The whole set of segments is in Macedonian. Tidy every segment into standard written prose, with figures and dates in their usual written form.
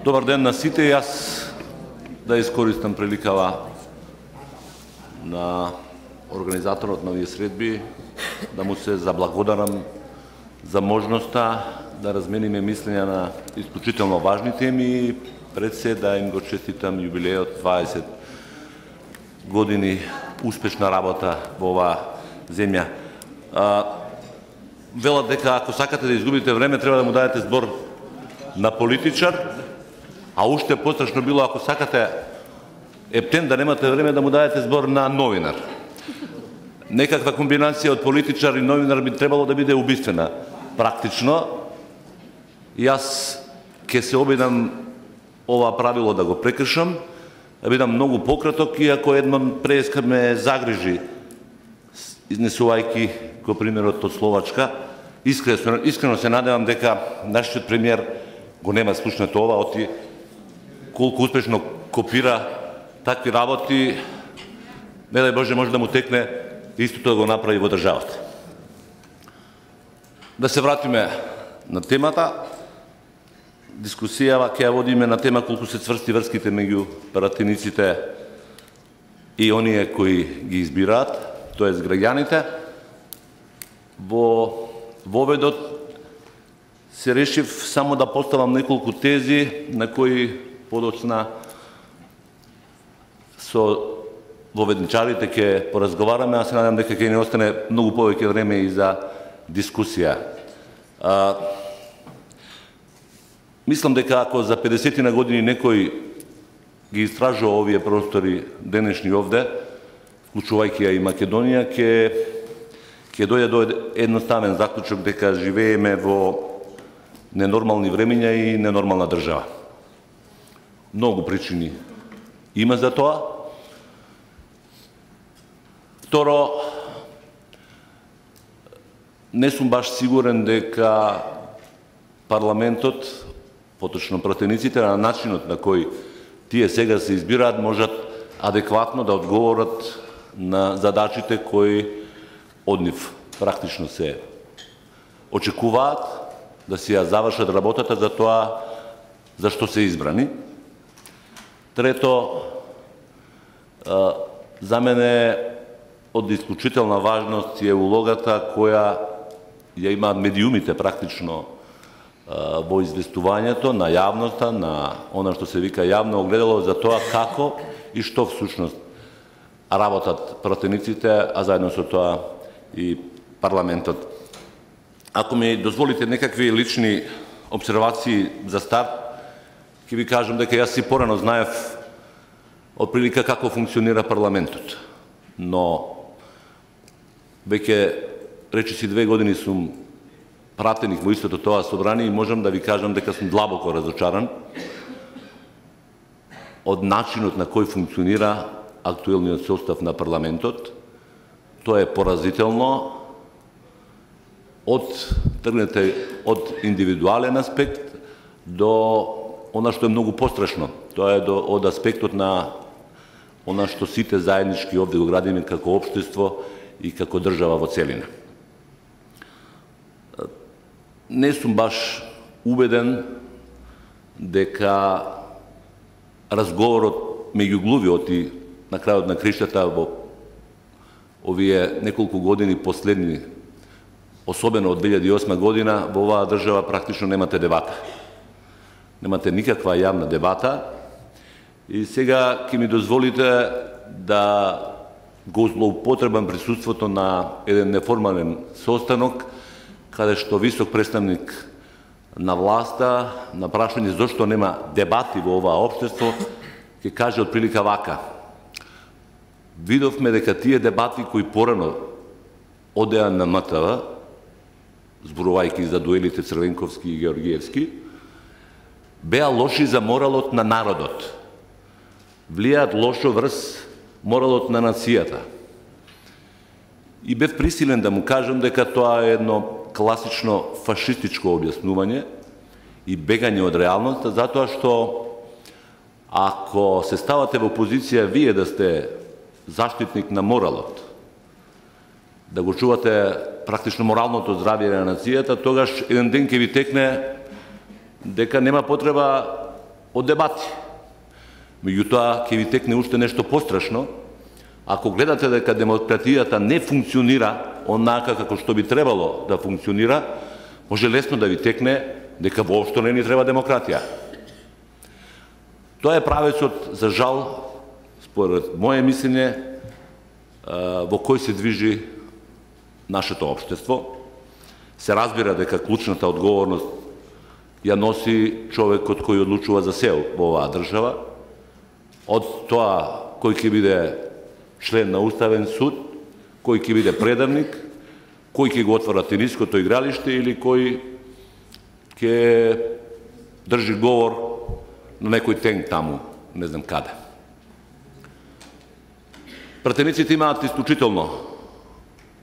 Добар ден на сите. Јас да искористам приликава на организаторот на овие средби да му се заблагодарам за можноста да размениме мислења на исклучително важни теми и пред се да им го честитам јубилеот 20 години успешна работа во оваа земја. Велат дека ако сакате да изгубите време, треба да му дадете збор на политичар, а уште пострашно било ако сакате ептен да немате време да му дадете збор на новинар. Некаква комбинација од политичар и новинар би требало да биде убиствена. Практично, јас ќе се обидам ова правило да го прекршам, да бидам многу пократок, иако едном преска ме загрижи, изнесувајќи го примерот од Словачка. Искрено се надевам дека нашиот премиер го нема слушнато ова, оти колку успешно копира такви работи, не дај Боже може да му текне истото да го направи во државата. Да се вратиме на темата. Дискусијава ќе ја водиме на тема колку се цврсти врските меѓу пратениците и оние кои ги избираат, тоест граѓаните. Во воведот се решив само да поставам неколку тези на кои подоцна со воведничарите ќе поразговараме, а се надам дека ќе ни остане многу повеќе време и за дискусија. Мислам дека ако за 50 на години некој ги истражува овие простори денешни овде, вклучувајќи ја и Македонија, ќе дојде до едноставен заклучок дека живееме во ненормални времења и ненормална држава. Многу причини има за тоа. Второ, не сум баш сигурен дека парламентот, поточно пратениците, на начинот на кој тие сега се избираат, можат адекватно да одговорат на задачите кои од нив практично се очекуваат, да си ја завршат работата за тоа за што се избрани. Трето, за мене од исклучителна важност е улогата која ја имаат медиумите практично во известувањето на јавноста, на она што се вика јавно огледало за тоа како и што всушност работат пратениците, а заедно со тоа и парламентот. Ако ми дозволите некакви лични обсервации за старт, ќе ви кажам дека јас и порано знаев отприлика како функционира парламентот. Но веќе речиси 2 години сум пратеник во истото тоа собрание и можам да ви кажам дека сум длабоко разочаран од начинот на кој функционира актуелниот состав на парламентот. Тоа е поразително. Тргнете од индивидуален аспект до она што е многу пострашно. Тоа е од аспектот на она што сите заеднички овде го градиме како општество и како држава во целина. Не сум баш убеден дека разговорот меѓу глувиоти на крајот на криштата во овие неколку години последни, особено од 2008 година, во оваа држава практично немате дебата. Немате никаква јавна дебата и сега ќе ми дозволите да го злоупотребам присуството на еден неформален состанок каде што висок представник на власта на прашање зошто нема дебати во оваа општество ќе каже отприлика вака: видовме дека тие дебати кои порано одеа на МТВ, зборувајќи за дуелите Црвенковски и Георгиевски, беа лоши за моралот на народот. Влијаат лошо врз моралот на нацијата. И бев присилен да му кажам дека тоа е едно класично фашистичко објаснување и бегање од реалноста, затоа што ако се ставате во позиција вие да сте заштитник на моралот, да го чувате практично моралното здравје на нацијата, тогаш еден ден ќе ви текне дека нема потреба од дебати. Меѓутоа, ќе ви текне уште нешто пострашно. Ако гледате дека демократијата не функционира онака како што би требало да функционира, може лесно да ви текне дека воопшто не ни треба демократија. Тоа е правецот, за жал, според моје мислење, во кој се движи нашето општество. Се разбира дека клучната одговорност ја носи човекот кој одлучува за се во оваа држава, од тоа кој ќе биде член на Уставен суд, кој ќе биде предавник, кој ќе го отвора тениското игралиште или кој ќе држи говор на некој тенк таму, не знам каде. Пратениците имаат исклучително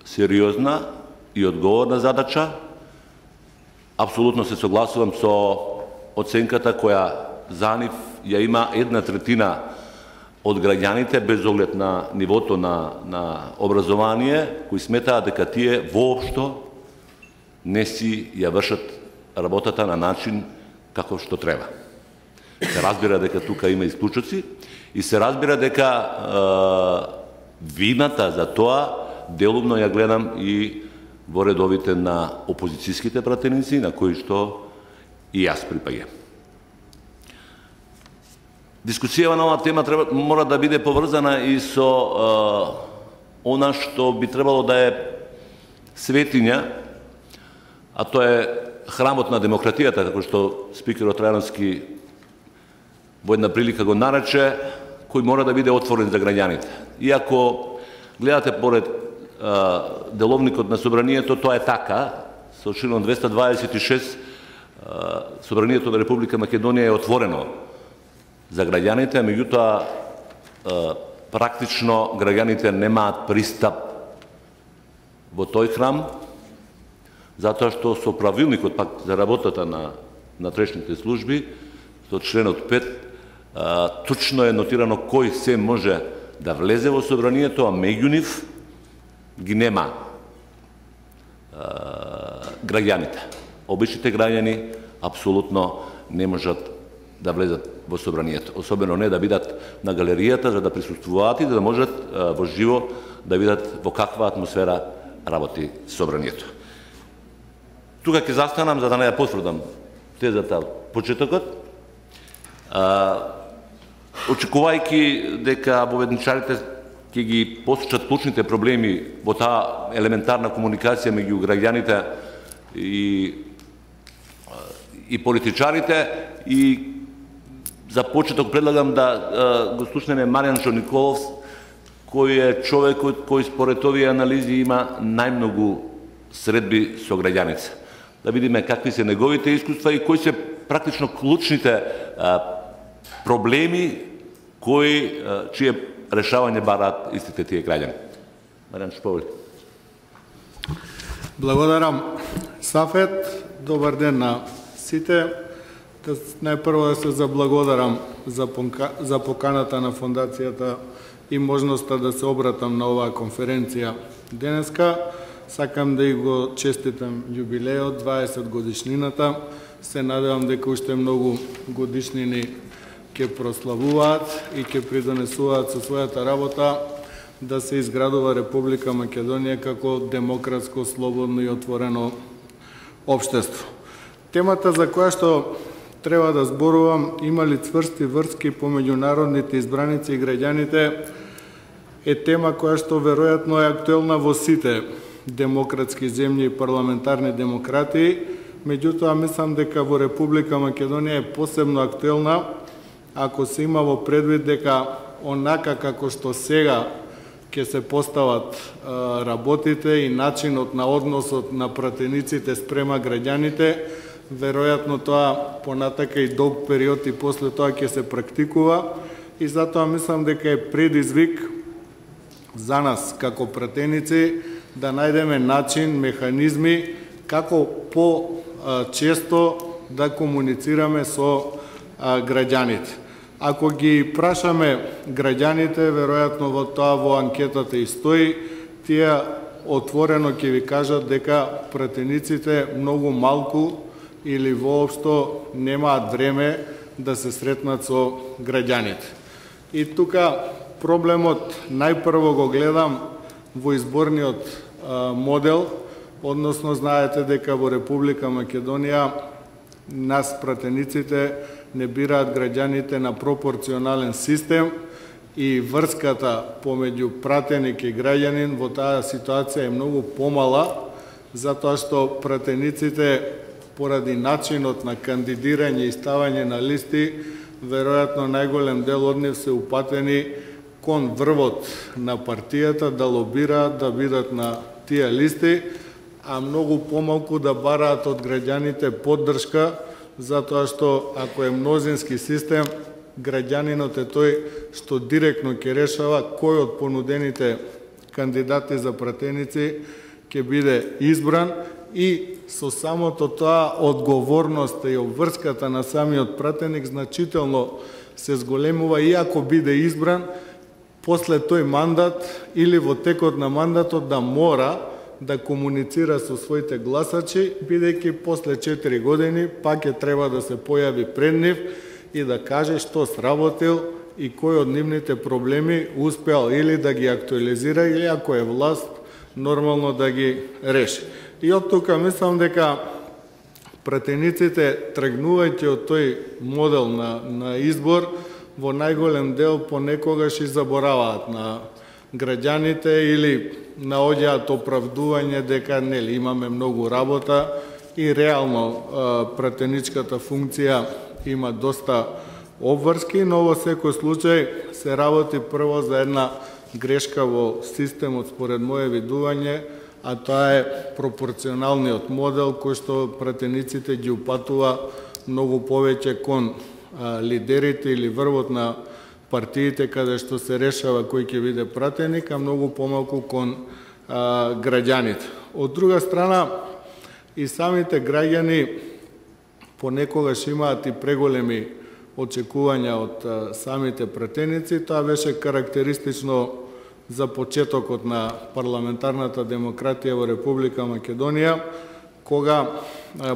сериозна и одговорна задача. Апсолутно се согласувам со оценката која за нив ја има 1/3 од граѓаните, без оглед на нивото на образование, кои сметаат дека тие воопшто не си ја вршат работата на начин како што треба. Се разбира дека тука има исклучоци и се разбира дека вината за тоа делумно ја гледам и во редовите на опозицијските пратеници, на кои што и јас припаѓам. Дискусијава на оваа тема мора да биде поврзана и со она што би требало да е светиња, а тоа е храмот на демократијата, како што спикерот Трајановски во една прилика го нарече, кој мора да биде отворен за граѓаните. Иако гледате поред деловникот на Собранието, тоа е така, со член 226 Собранието на Република Македонија е отворено за граѓаните, а меѓутоа практично граѓаните немаат пристап во тој храм, затоа што со правилникот пак за работата на натрешните служби, со членот 5, точно е нотирано кој се може да влезе во Собранието, а меѓу нив ги нема граѓаните. Обичните граѓани апсолутно не можат да влезат во Собранието, особено не да бидат на галеријата за да присуствуваат и да можат во живо да видат во каква атмосфера работи Собранието. Тука ќе застанам за да не ја потврдам тезата почетокот, очекувајќи дека поведничарите ќе ги посочат клучните проблеми во таа елементарна комуникација меѓу граѓаните и политичарите. И за почеток предлагам да го слушнеме Маријанчо Николов, кој е човекот кој според овие анализи има најмногу средби со граѓаните. Да видиме какви се неговите искуства и кои се практично клучните проблеми чие решавање бараат истите тие граѓани. Маријанчо, повели. Благодарам, Сафет. Добар ден на сите. Најпрво да се заблагодарам за поканата на фондацијата и можноста да се обратам на оваа конференција денеска. Сакам да и го честитам јубилеот, 20 годишнината. Се надевам дека уште многу годишнини ќе прославуваат и ќе придонесуваат со својата работа да се изградува Република Македонија како демократско, слободно и отворено општество. Темата за која што треба да зборувам, има ли цврсти врски помеѓу народните избраници и граѓаните, е тема која што веројатно е актуелна во сите демократски земји и парламентарни демократии, меѓутоа мислам дека во Република Македонија е посебно актуелна ако се има во предвид дека онака како што сега ќе се постават работите и начинот на односот на пратениците спрема граѓаните, веројатно тоа понатака и долг период и после тоа ќе се практикува и затоа мислам дека е предизвик за нас како пратеници да најдеме начин, механизми како по-често да комуницираме со граѓаните. Ако ги прашаме граѓаните, веројатно во анкетата и стои, тие отворено ќе ви кажат дека пратениците многу малку или воопшто немаат време да се сретнат со граѓаните. И тука проблемот најпрво го гледам во изборниот модел, односно знаете дека во Република Македонија нас пратениците не бираат граѓаните на пропорционален систем и врската помеѓу пратеник и граѓанин во таа ситуација е многу помала, затоа што пратениците поради начинот на кандидирање и ставање на листи, веројатно најголем дел од нив се упатени кон врвот на партијата да лобираат да бидат на тие листи, а многу помалку да бараат од граѓаните поддршка, затоа што ако е мнозински систем, граѓанинот е тој што директно ќе решава кој од понудените кандидати за пратеници ќе биде избран и со самото тоа одговорноста и обврската на самиот пратеник значително се зголемува и ако биде избран, после тој мандат или во текот на мандатот да мора да комуницира со своите гласачи, бидејќи после 4 години пак ќе треба да се појави пред нив и да каже што сработил и кој од нивните проблеми успеал или да ги актуализира или ако е власт, нормално да ги реши. И од тука мислам дека пратениците, тргнувајќи од тој модел на избор, во најголем дел понекогаш и забораваат на граѓаните или наоѓаат оправдување дека нели имаме многу работа и реално пратеничката функција има доста обврски, но во секој случај се работи прво за една грешка во системот според моје видување, а тоа е пропорционалниот модел кој што пратениците ги упатува многу повеќе кон лидерите или врвот на партиите каде што се решава кој ќе биде пратеник, а многу помалку кон граѓаните. Од друга страна, и самите граѓани понекогаш имаат и преголеми очекувања од самите пратеници. Тоа беше карактеристично за почетокот на парламентарната демократија во Република Македонија, кога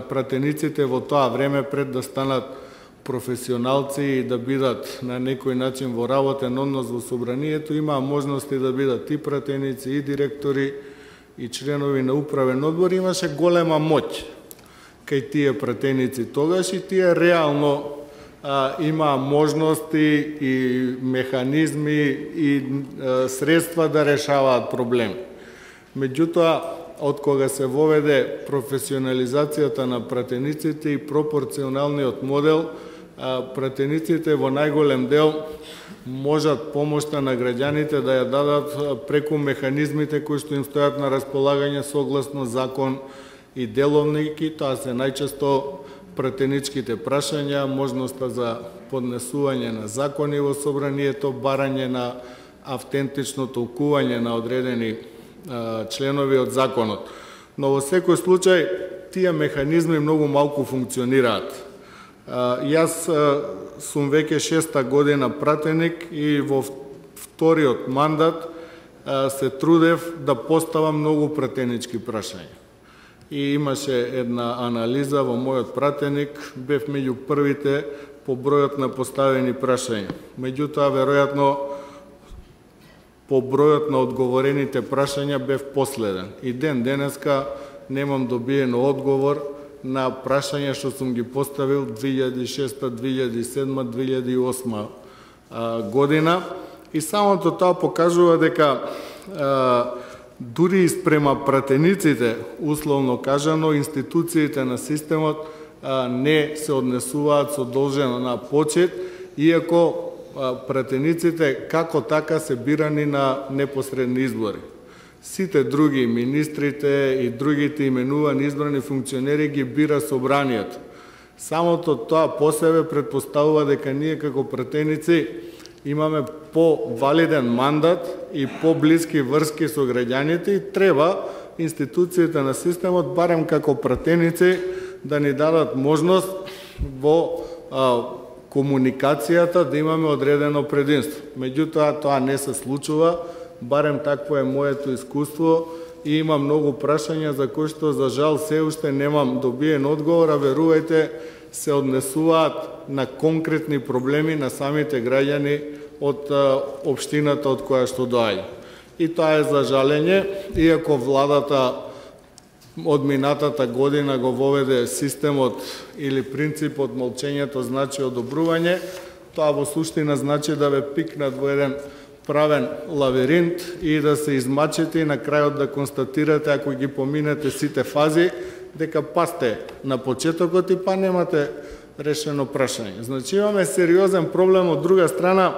пратениците во тоа време пред да станат професионалци и да бидат на некој начин во работен однос во собранието, имаа можности да бидат и пратеници, и директори, и членови на управен одбор. Имаше голема моќ кај тие пратеници тогаш и тие реално има можности и механизми и средства да решаваат проблеми. Меѓутоа, од кога се воведе професионализацијата на пратениците и пропорционалниот модел, пратениците во најголем дел можат помошта на граѓаните да ја дадат преку механизмите кои што им стојат на располагање согласно закон и деловники. Тоа се најчесто пратеничките прашања, можноста за поднесување на закони во собранието, барање на автентично толкување на одредени членови од законот. Но во секој случај тие механизми многу малку функционираат. Јас сум веќе 6-та година пратеник и во вториот мандат се трудев да поставам многу пратенички прашања. И имаше една анализа во мојот пратеник, бев меѓу првите по бројот на поставени прашања. Меѓутоа, веројатно, по бројот на одговорените прашања бев последен. И ден денеска немам добиено одговор на прашања што сум ги поставил 2006, 2007, 2008 година. И самото тоа покажува дека дури и спрема пратениците, условно кажано, институциите на системот не се однесуваат со должна почит, иако пратениците како така се бирани на непосредни избори. Сите други, министрите и другите именувани избрани функционери ги бира собранието. Самото тоа по себе предпоставува дека ние како пратеници имаме по-валиден мандат и по-блиски врски со граѓаните и треба институциите на системот, барем како пратеници, да ни дадат можност во комуникацијата да имаме одредено предимство. Меѓутоа, тоа не се случува, барем такво е моето искуство и има многу прашања за кои што, за жал, се уште немам добиен одговор, а верувајте, се однесуваат на конкретни проблеми на самите граѓани од општината од која што доаѓа. И тоа е за жалење, иако владата од минатата година го воведе системот или принципот молчењето значи одобрување, тоа во суштина значи да ве пикнат во еден правен лавиринт и да се измачете и на крајот да констатирате, ако ги поминете сите фази, дека пасте на почетокот и па немате решено прашање. Значи имаме сериозен проблем од друга страна,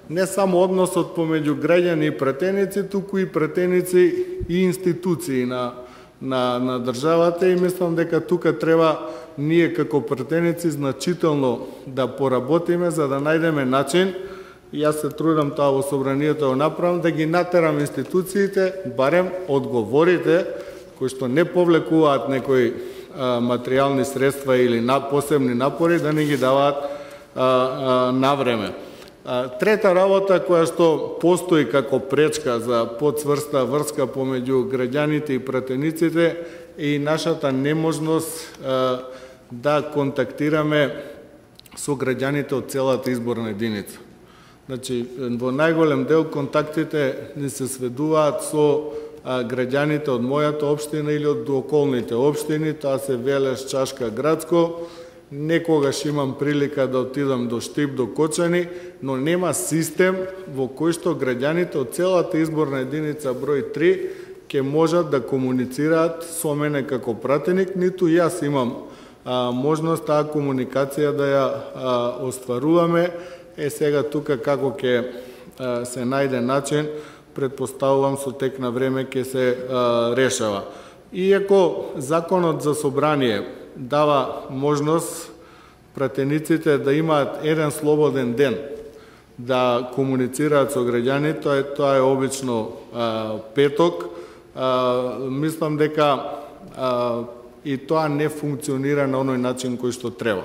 не само односот помеѓу граѓани и пратеници, туку и пратеници и институции на државата, и мислам дека тука треба ние како пратеници значително да поработиме за да најдеме начин, и јас се трудам тоа во собранието да направам, да ги натерам институциите, барем одговорите кои што не повлекуваат некои материјални средства или посебни напори, да не ги даваат навреме. Трета работа која што постои како пречка за подцврста врска помеѓу граѓаните и пратениците е и нашата неможност да контактираме со граѓаните од целата изборна единица. Значи, во најголем дел контактите не се сведуваат со граѓаните од мојата општина или од околните општини, тоа се Велес, Чашка, Градско. Некогаш имам прилика да отидам до Штип, до Кочани, но нема систем во кој што граѓаните од целата изборна единица број 3 ќе можат да комуницираат со мене како пратеник, ниту јас имам можност таа комуникација да ја остваруваме. Сега тука како ќе се најде начин, предпоставувам со тек на време ќе се решава. Иако законот за собрание дава можност пратениците да имаат еден слободен ден да комуницираат со граѓани, тоа е обично петок, мислам дека и тоа не функционира на оној начин кој што треба.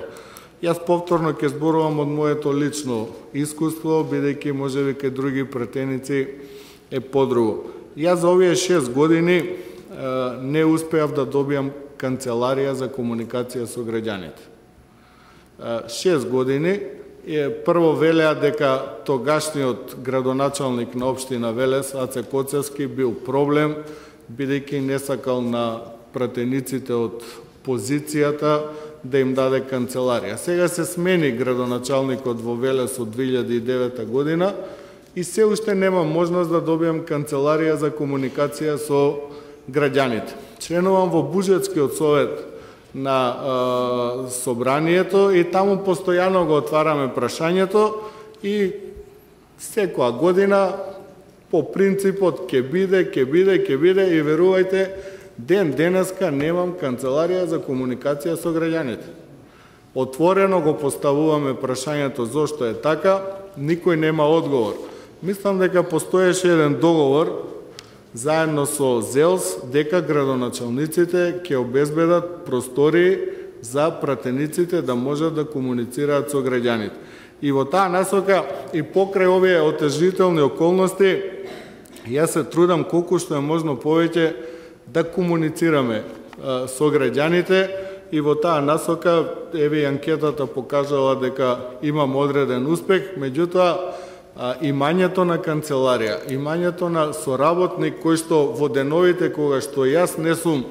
Јас повторно ќе зборувам од моето лично искуство, бидејќи можеби кај други пратеници е подруго. Јас за овие 6 години не успеав да добијам канцеларија за комуникација со граѓаните. 6 години, прво велеа дека тогашниот градоначалник на општина Велес, Аце Коцевски, бил проблем, бидејќи не сакал на пратениците од позицијата да им даде канцеларија. Сега се смени градоначалникот во Велес од 2009 година и се уште немам можност да добијам канцеларија за комуникација со граѓаните. Членувам во Буџетскиот совет на собранието и таму постојано го отвараме прашањето и секоја година по принципот ќе биде и верувајте, ден денеска немам канцеларија за комуникација со граѓаните. Отворено го поставуваме прашањето зошто е така, никој нема одговор. Мислам дека постоеше еден договор заедно со ЗЕЛС дека градоначалниците ќе обезбедат простори за пратениците да можат да комуницираат со граѓаните. И во таа насока и покрај овие отежнителни околности, јас се трудам колку што е можно повеќе да комуницираме со граѓаните и во таа насока, еве и анкетата покажала дека имам одреден успех, меѓутоа имањето на канцеларија, имањето на соработник кој што во деновите кога што јас не сум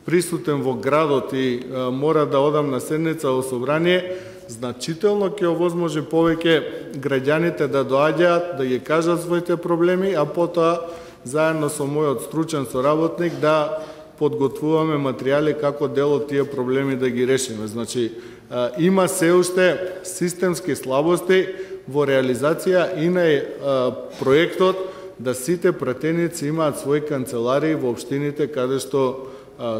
присутен во градот и мора да одам на седница во собрание, значително ќе овозможи повеќе граѓаните да доаѓаат, да ги кажат своите проблеми, а потоа заедно со мојот стручен соработник да подготвуваме материјали како дел од тие проблеми да ги решиме. Значи, има се уште системски слабости во реализација и на проектот да сите пратеници имаат своји канцеларии во општините каде што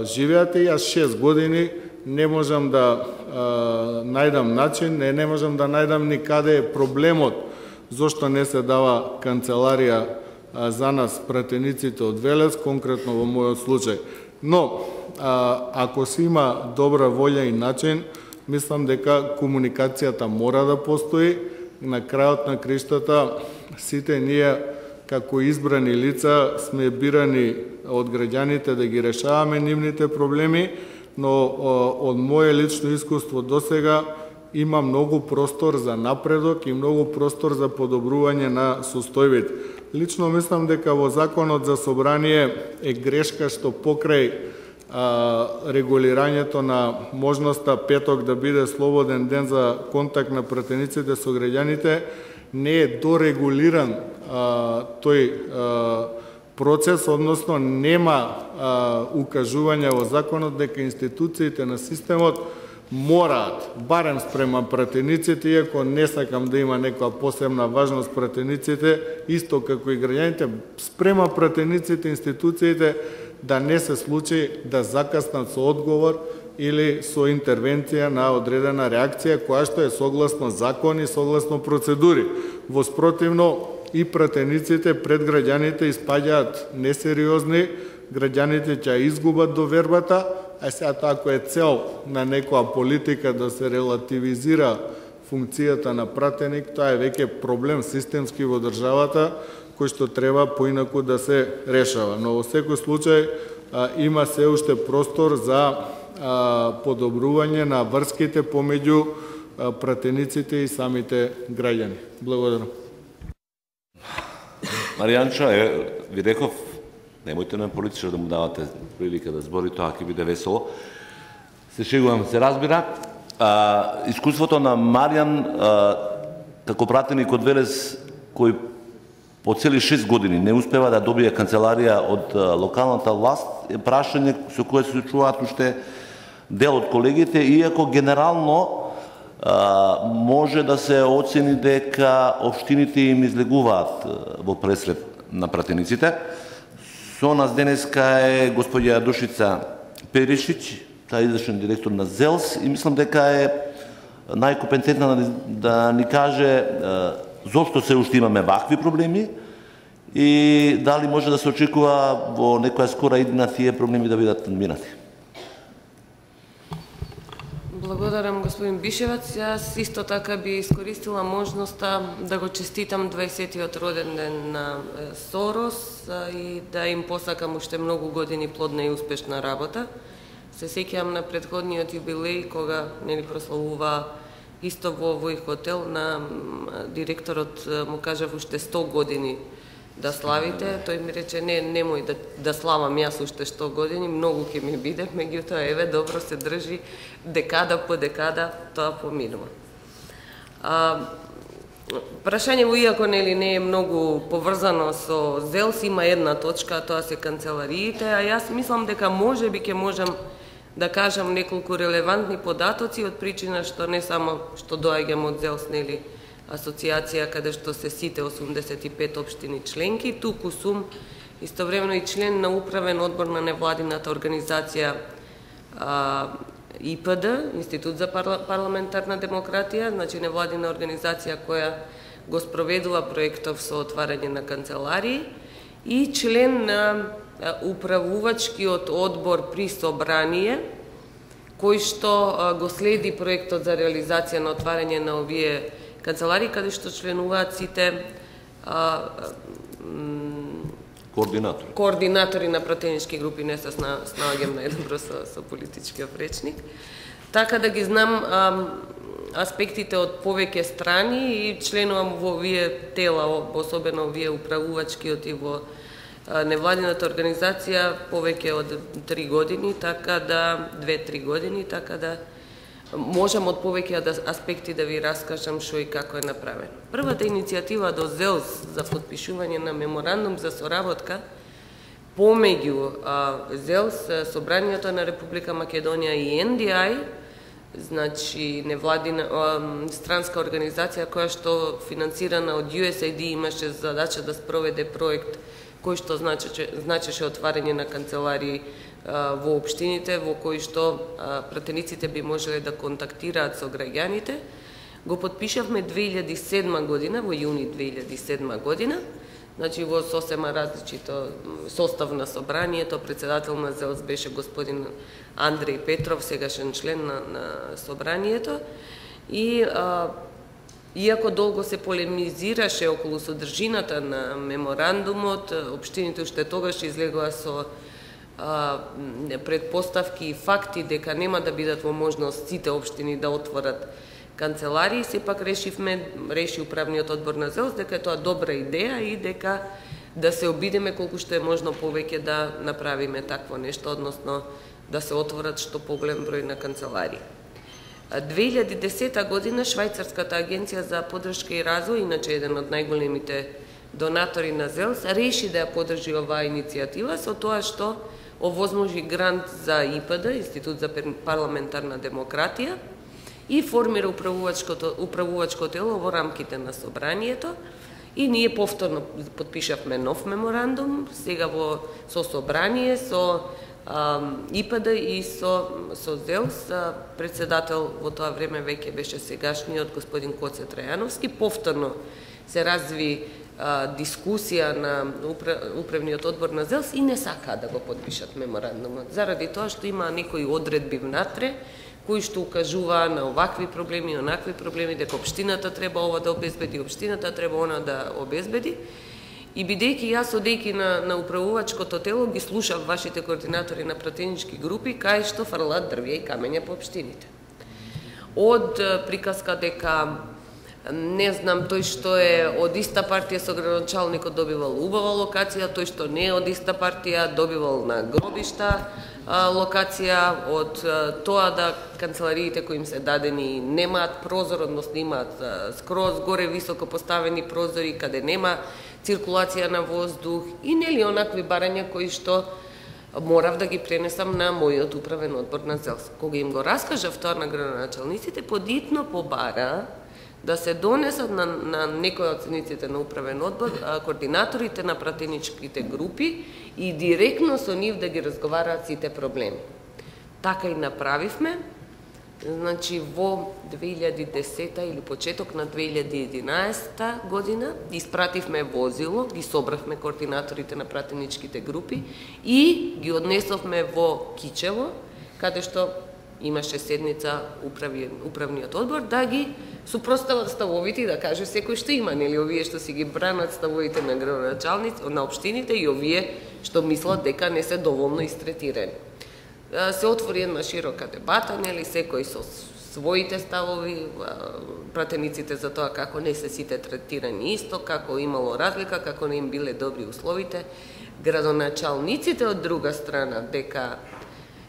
живеат. И јас 6 години не можам да најдам начин, не можам да најдам ни каде е проблемот зошто не се дава канцеларија за нас пратениците од Велес, конкретно во мојот случај. Но, ако се има добра волја и начин, мислам дека комуникацијата мора да постои. На крајот на криштата, сите ние како избрани лица сме бирани од граѓаните да ги решаваме нивните проблеми, но од мое лично искуство досега има многу простор за напредок и многу простор за подобрување на состојбите. Лично мислам дека во Законот за собрание е грешка што покрај регулирањето на можноста петок да биде слободен ден за контакт на пратениците со граѓаните, не е дорегулиран тој процес, односно нема укажување во законот дека институциите на системот мораат, барем спрема пратениците, иако не сакам да има некоја посебна важност пратениците, исто како и граѓаните, спрема пратениците, институциите, да не се случи да закаснат со одговор или со интервенција на одредена реакција, која што е согласно закон и согласно процедури. Во спротивно, и пратениците пред граѓаните испаѓаат несериозни, граѓаните ќе изгубат довербата, а сега ако е цел на некоја политика да се релативизира функцијата на пратеник, тоа е веќе проблем системски во државата, кој што треба поинаку да се решава. Но во секој случај има се уште простор за подобрување на врските помеѓу пратениците и самите граѓани. Благодарам. Маријанча, ви реков, немојте на политичар да му давате прилика да збори, тоа ќе биде весело. Се шегувам, се разбира. Искуството на Маријан како пратеник од Велес, кој по цели 6 години не успева да добие канцеларија од локалната власт, е прашање со кое се чуваат уште дел од колегите, иако генерално може да се оцени дека општините им излегуваат во преслед на пратениците. Со нас денеска е господја Душица Перишич, таа е извршен директор на ЗЕЛС, и мислам дека е најкомпетентна да ни каже зошто се уште имаме вакви проблеми и дали може да се очекува во некоја скора иднина тие проблеми да бидат надминати. Благодарам, господин Бишеваc. Јас исто така би искористила можноста да го честитам 20-тиот роден ден на Сорос и да им посакам уште многу години плодна и успешна работа. Се сеќавам на претходниот јубилеј кога нели прославува исто во овој хотел на директорот му кажав уште 100 години да славите. Тој ми рече немој да славам јас уште 100 години, многу ќе ми биде, меѓутоа еве добро се држи, декада по декада тоа поминува. Прашањето, иако нели не е многу поврзано со ЗЕЛС, има една точка, тоа се канцелариите, а јас мислам дека можеби ќе можам да кажам неколку релевантни податоци од причина што не само што доаѓам од ЗЕЛС, нели асоциација каде што се сите 85 општини членки, туку сум истовремено и член на управен одбор на невладината организација ИПД, Институт за парламентарна демократија, значи невладина организација која го спроведува проектов со отварање на канцеларии, и член на управувачкиот одбор при собрание, кој што го следи проектот за реализација на отварање на овие канцеларии, каде што членуваат сите координатори на пратенички групи, не се снаоѓам најдобро со политичкиот речник. Така да ги знам аспектите од повеќе страни и членувам во овие тела, особено овие управувачкиот и во невладината организација повеќе од 3 години, така да 2-3 години, така да можам од повеќе аспекти да ви раскажам што и како е направено. Првата иницијатива до ЗЕЛС за подпишување на меморандум за соработка помеѓу ЗЕЛС, Собранието на Република Македонија и NDI, значи невладина странска организација која што финансирана од USAID имаше задача да спроведе проект кој што значеше отварање на канцеларии во општините, во кои што пратениците би можеле да контактираат со граѓаните. Го подпишавме 2007 година, во јуни 2007 година, значи во сосема различито состав на собранието. Председател на ЗЕЛС беше господин Андреј Петров, сегашен член на собранието. И иако долго се полемизираше околу содржината на меморандумот, општините уште тогаш излегоа со предпоставки и факти дека нема да бидат во можност сите општини да отворат канцеларии, сепак реши управниот одбор на ЗЕЛС дека е тоа добра идеја и дека да се обидеме колку што е можно повеќе да направиме такво нешто, односно да се отворат што поголем број на канцеларии. 2010 година Швајцарската агенција за поддршка и развој, иначе еден од најголемите донатори на ЗЕЛС, реши да ја поддржи оваа иницијатива со тоа што овозможи грант за ИПД, Институт за парламентарна демократија, и формира управувачко тело во рамките на собранието, и ние повторно подпишавме нов меморандум, сега со собрание, со ИПД и со ЗЕЛС. Председател во тоа време веќе беше сегашниот господин Коце Трајановски. Повторно се разви дискусија на управниот одбор на ЗЕЛС и не сакаа да го подпишат меморандумот, заради тоа што има некои одредби внатре кои што укажуваа на овакви проблеми и онакви проблеми, дека општината треба ова да обезбеди, општината треба она да обезбеди. И бидејќи јас одејќи на управувачкото тело ги слушав вашите координатори на пратенички групи кај што фрлаат дрвја и камења по општините. Од приказка дека не знам, тој што е од иста партија со градоначалникот добивал убава локација, тој што не е од иста партија добивал на гробишта локација, од тоа да канцелариите кои им се дадени немаат прозор, односно имаат скроз горе високо поставени прозори каде нема циркулација на воздух и нели онакви барања кои што морав да ги пренесам на мојот управен одбор на ЗЕЛС. Кога им го раскажав тоа на градоначалниците, подитно побара да се донесат на некои од седниците на управен одбор координаторите на пратеничките групи и директно со нив да ги разговараат сите проблеми. Така и направивме. Значи во 2010 или почеток на 2011 година испративме возило, ги собравме координаторите на пратеничките групи и ги однесовме во Кичево, каде што имаше седница управниот одбор, да ги супростават ставовите и да каже секој што има, нели овие што си ги бранат ставовите на градоначалници, на општините и овие што мислат дека не се доволно истретирани. Се отвори една широка дебата, нели секој со своите ставови, пратениците за тоа како не се сите третирани исто, како имало разлика, како не им биле добри условите, градоначалниците од друга страна дека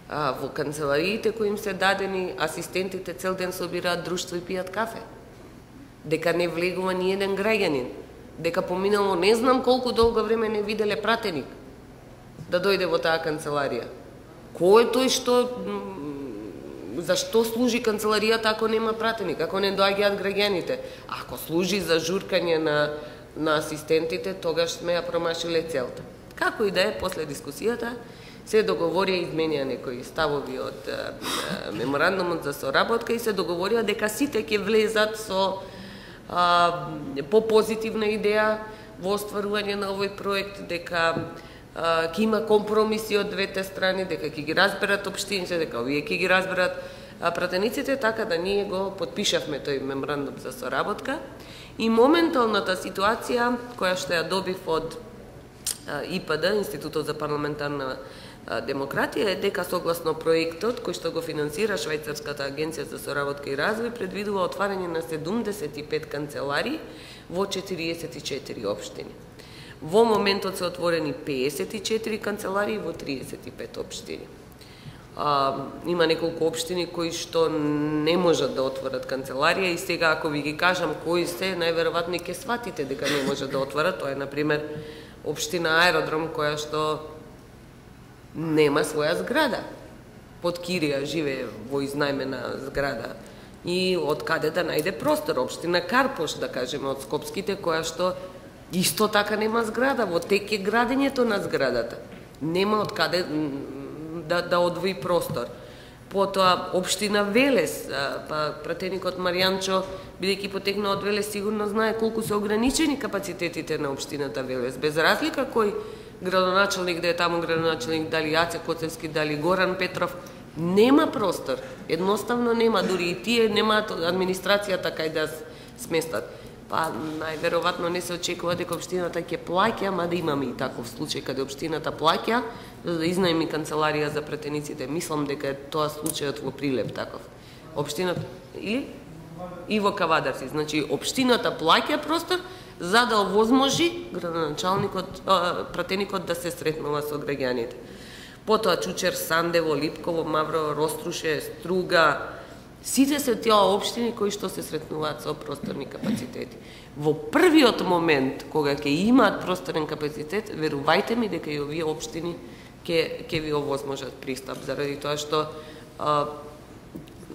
во канцелариите кои им се дадени, асистентите цел ден собираат друштво и пијат кафе. Дека не влегува ни еден граѓанин. Дека поминало не знам колку долго време не виделе пратеник да дојде во таа канцеларија. Кој е тој што... Зашто служи канцеларијата ако нема пратеник, ако не доаѓаат граѓаните? Ако служи за журкање на асистентите, тогаш сме ја промашиле целта. Како и да е, после дискусијата, се договорија изменија некои ставови од меморандумот за соработка и се договорија дека сите ќе влезат со по-позитивна идеја во остварување на овој проект, дека ќе има компромиси од двете страни, дека ќе ги разберат општините, дека овие ќе ги разберат пратениците, така да ние го подпишавме тој меморандум за соработка. И моменталната ситуација која што ја добив од ИПД, Институтот за парламентарна демократија, е дека согласно проектот кој што го финансира Швајцарската агенција за соработка и развој предвидува отварање на 75 канцеларии во 44 општини. Во моментот се отворени 54 канцеларии во 35 општини. Има неколку општини кои што не можат да отворат канцеларија и сега ако ви ги кажам кои се, најверојатно ќе сватите дека не можат да отворат. Тоа е, например, општина Аеродром која што нема своја зграда. Под кирија живее во изнајмена зграда. И од каде да најде простор? Општина Карпош, да кажеме, од Скопските, која што исто така нема зграда, во тек е градењето на зградата. Нема од каде да одвои простор. Потоа општина Велес, па пратеникот Маријанчо, бидејќи потекна од Велес, сигурно знае колку се ограничени капацитетите на општината Велес. Без разлика кој градоначалник да е таму градоначалник, дали Јаце Коцевски, дали Горан Петров, нема простор. Едноставно нема, дури и тие немаат администрацијата кај да сместат. па најверојатно не се очекува дека општината ќе плаќа, ама да имаме и таков случај каде општината плаќа за да изнајми канцеларија за пратениците. Мислам дека е тоа случајот во Прилеп таков. Општината и во Кавадарци, значи општината плаќа простор за да овозможи градоначалникот, пратеникот да се сретнува со граѓаните. Потоа Чучер, Сандево, Липково, Маврово, Роструше, Струга, сите се тие општини кои што се сретнуваат со просторни капацитети. Во првиот момент кога ќе имаат просторен капацитет, верувајте ми дека и овие општини ќе ви овозможат пристап, заради тоа што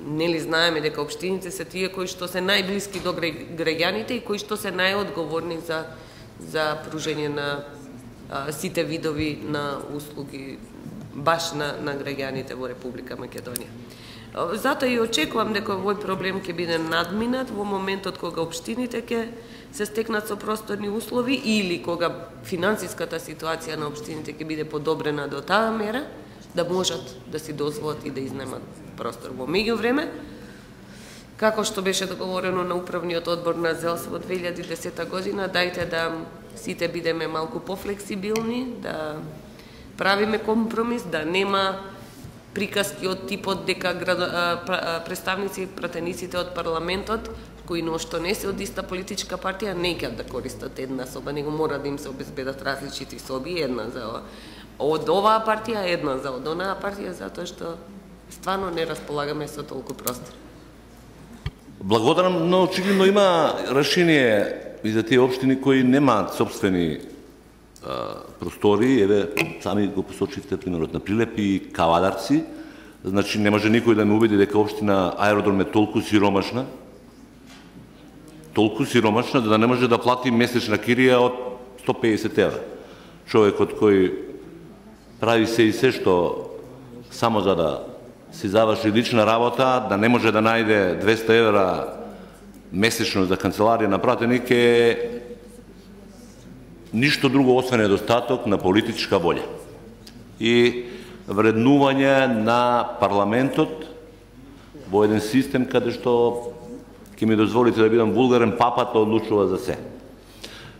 нели знаеме дека општините се тие кои што се најблиски до граѓаните и кои што се најодговорни за пружење на сите видови на услуги баш на граѓаните во Република Македонија. Затоа и очекувам дека овој проблем ќе биде надминат во моментот кога општините ќе се стекнат со просторни услови или кога финансиската ситуација на општините ќе биде подобрена до таа мера да можат да си дозволат и да изнаемат простор. Во меѓувреме, како што беше договорено на управниот одбор на ЗЕЛС во 2010 година, дајте да сите бидеме малку пофлексибилни, да правиме компромис, да нема приказки од типот дека представници и пратениците од парламентот, кои ношто не се од иста политичка партија, не ќе да користат една соба, него мора да им се обезбедат различити соби, една за од оваа партија, една за од онаа партија, затоа што стварно не располагаме со толку простор. Благодарам, но очигледно има решение и за тие општини кои немаат собствени простори, еве сами го посочивте примерот на Прилеп и Кавадарци, значи не може никој да ме убеди дека општина Аеродром е толку сиромашна да не може да плати месечна кирија од 150 евра. Човекот кој прави се и се што само за да си заврши лична работа, да не може да најде 200 евра месечно за канцеларија на пратеник е ништо друго освен недостаток на политичка волја и вреднување на парламентот во еден систем каде што ќе ми дозволите да бидам вулгарен, папата одлучува за се.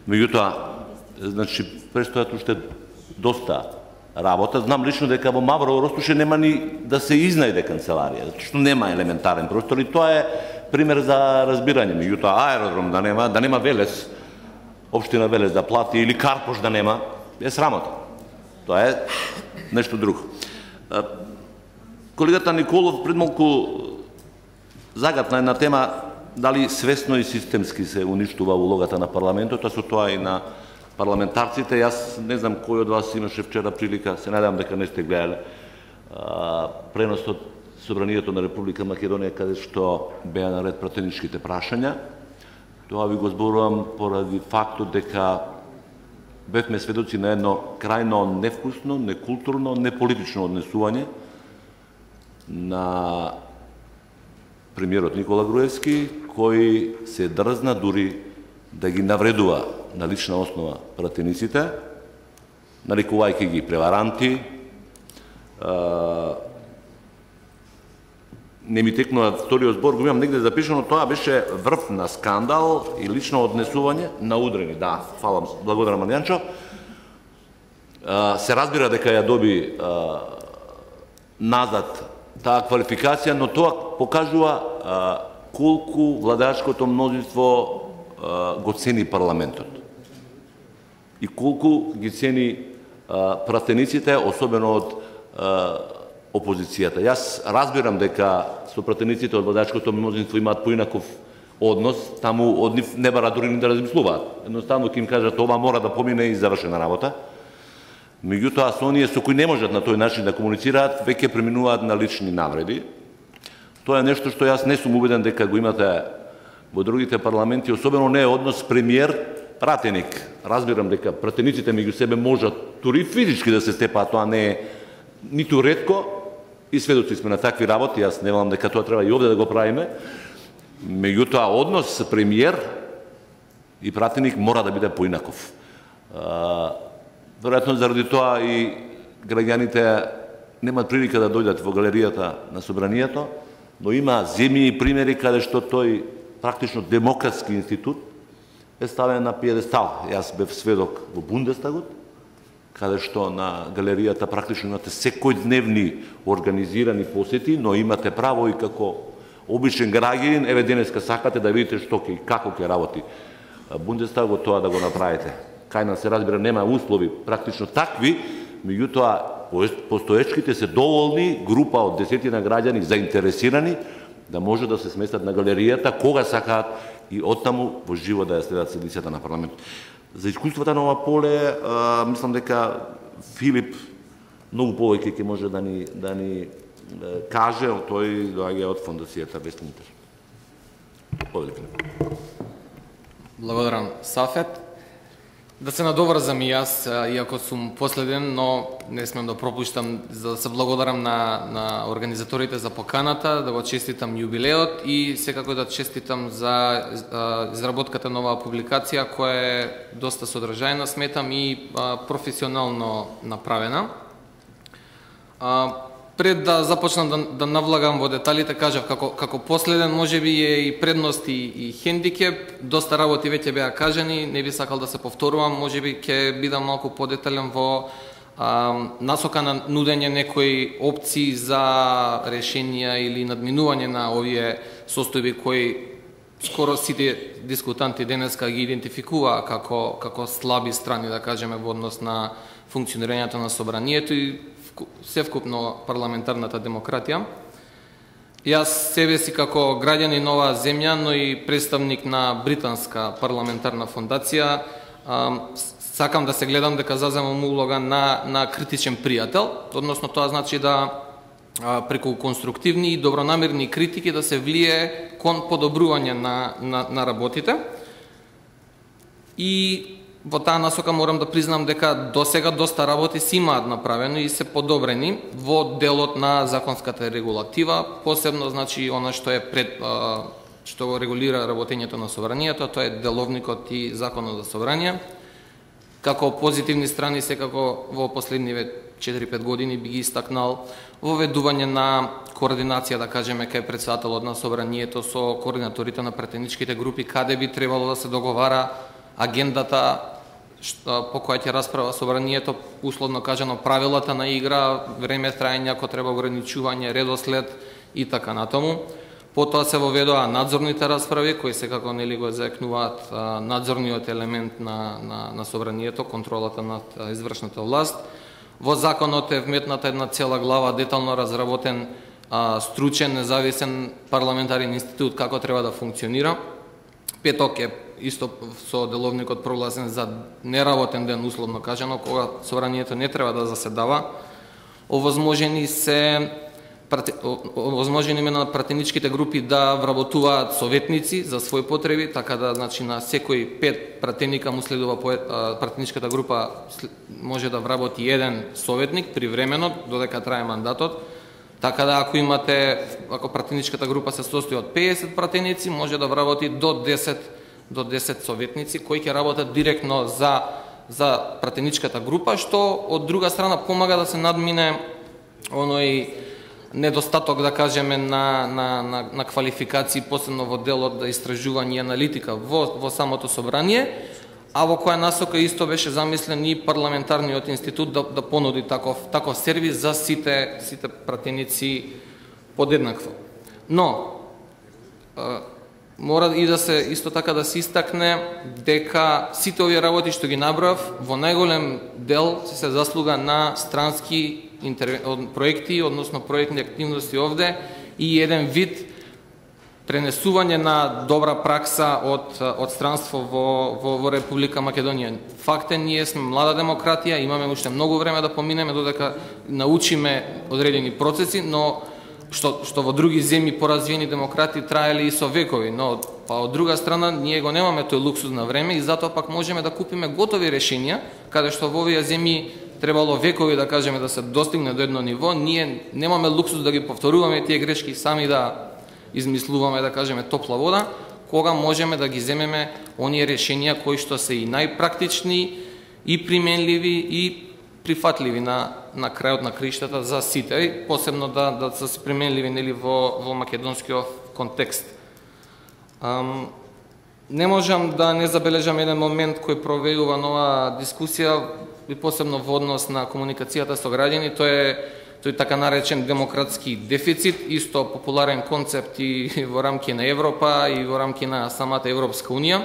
Меѓутоа, значи, престојат уште доста работа. Знам лично дека во Маврово Роструше нема ни да се изнајде канцеларија, затоа што нема елементарен простор и тоа е пример за разбирање. Меѓутоа, аеродром да нема Велес, општина Велес да плати или Карпош да нема, е срамота. Тоа е нешто друго. Колегата Николов пред малку загатна една тема дали свесно и системски се уништува улогата на парламентот, а со тоа и на парламентарците. Јас не знам кој од вас имаше вчера прилика, се надевам дека не сте гледале преносот Собранието на Република Македонија каде што беа наред пратеничките прашања. Тоа ви го зборувам поради фактот дека бевме сведоци на едно крајно невкусно, некултурно, неполитично однесување на премиерот Никола Груевски, кој се дрзна дури да ги навредува на лична основа пратениците, нарекувајќи ги преваранти. Не ми текнува вториот збор, го имам негде запишано, тоа беше врв на скандал и лично однесување на удрени. Да, фала, благодарам Марјанчо. Се разбира дека ја доби назад таа квалификација, но тоа покажува колку владачкото мнозинство го цени парламентот и колку ги цени пратениците, особено од опозицијата. Јас разбирам дека со пратениците од владачкото мнозинство имаат поинаков однос, таму од нив не бара дури ни да размислуваат. Едноставно ќе им кажат ова мора да помине и завршена работа. Меѓутоа, со оние со кои не можат на тој начин да комуницираат, веќе преминуваат на лични навреди. Тоа е нешто што јас не сум убеден дека го имате во другите парламенти, особено не е однос премиер-пратеник. Разбирам дека пратениците меѓу себе можат дури физички да се степаат, тоа не е ниту ретко и сведоци сме на такви работи, јас не велам дека тоа треба и овде да го правиме. Меѓутоа, однос премиер и пратеник мора да биде поинаков. Веројатно заради тоа и граѓаните немаат прилика да дојдат во галеријата на Собранието, но има земји и примери каде што тој практично демократски институт е ставен на пиедестал. Јас бев сведок во Бундестагот, каде што на галеријата практично имате секојдневни организирани посети, но имате право и како обичен граѓанин, еве денеска сакате да видите што и како ќе работи Бундестагот, тоа да го направите. Кај нас се разбира нема услови практично такви, меѓутоа постоечките се доволни, група од десетина граѓани заинтересирани да може да се сместат на галеријата кога сакаат и оттаму во живо да ја следат седницата на парламентот. За искуствата на ова поле, мислам дека Филип многу повеќе ќе може да ни каже, тој доаѓа од фондацијата Вестминстер. Благодарам, Сафет. Да се надоврзам и јас, иако сум последен, но не смем да пропуштам, за да се благодарам на организаторите за поканата, да го честитам јубилеот и секако да честитам за изработката на оваа публикација, која е доста содржајна, сметам, и професионално направена. Пред да започнам да навлагам во деталите, кажав како последен, можеби е и предност и хендикеп. Доста работи веќе беа кажани, не би сакал да се повторувам, можеби ќе бидам малку подетален во насока на нудење некои опции за решенија или надминување на овие состојби кои скоро сите дискутанти денеска ги идентификуваа како слаби страни, да кажеме, во однос на функционирањето на собранието и севкупно парламентарната демократија. Јас себе си како граѓанин на оваа земја, но и представник на британска парламентарна фондација, сакам да се гледам дека заземам улога на критичен пријател, односно тоа значи да преку конструктивни и добронамерни критики да се влие кон подобрување на работите. И во таа насока морам да признам дека досега доста работи се имаат направено и се подобрени во делот на законската регулатива, посебно значи она што е што го регулира работењето на собранието, тоа е деловникот и законот за собрание. Како позитивни страни секако во последниве 4-5 години би ги истакнал воведување на координација, да кажеме, кај претседателот на собранието со координаторите на пратеничките групи, каде би требало да се договара агендата по која ќе расправа собранието, условно кажано правилата на игра, време траење, ако треба ограничување, редослед и така натаму. Потоа се воведоа надзорните расправи, кои секако нели го заекнуваат надзорниот елемент на собранието, контролата над извршната власт. Во законот е вметната една цела глава, детално разработен стручен, независен парламентарен институт како треба да функционира. Петок е исто со деловникот прогласен за неработен ден, условно кажано, кога собранието не треба да заседава. Овозможени на пратеничките групи да вработуваат советници за своји потреби, така да значи на секои 5 пратеника му следува пратеничката група може да вработи еден советник привремено додека трае мандатот. Така да ако пратеничката група се состои од 50 пратеници, може да вработи до 10 советници кои ќе работат директно за пратеничката група, што од друга страна помага да се надмине оној недостаток, да кажеме, на квалификации, посебно во делот да истражување и аналитика во самото собрание, а во која насока исто беше замислен и парламентарниот институт да понуди таков сервис за сите пратеници подеднакво. Но мора и да се исто така да се истакне дека сите овие работи што ги набрав во најголем дел се заслуга на странски проекти, односно проектни активности овде и еден вид пренесување на добра пракса од странство во Република Македонија. Факт е, ние сме млада демократија, имаме уште многу време да поминеме додека научиме одредени процеси, но што во други земји поразвиени демократи траеле и со векови, но од друга страна ние го немаме тој луксуз на време и затоа пак можеме да купиме готови решенија, каде што во овие земји требало векови, да кажеме, да се достигне до едно ниво, ние немаме луксуз да ги повторуваме тие грешки, сами да измислуваме, да кажеме, топла вода, кога можеме да ги земеме оние решенија кои што се и најпрактични, и применливи, и прифатливи на крајот на криштата за сите, и посебно да се применливи нели во македонскиот контекст. Не можам да не забележам еден момент кој провеува нова дискусија и посебно во однос на комуникацијата со граѓани, тој така наречен демократски дефицит, исто популарен концепт и во рамки на Европа и во рамки на самата Европска унија,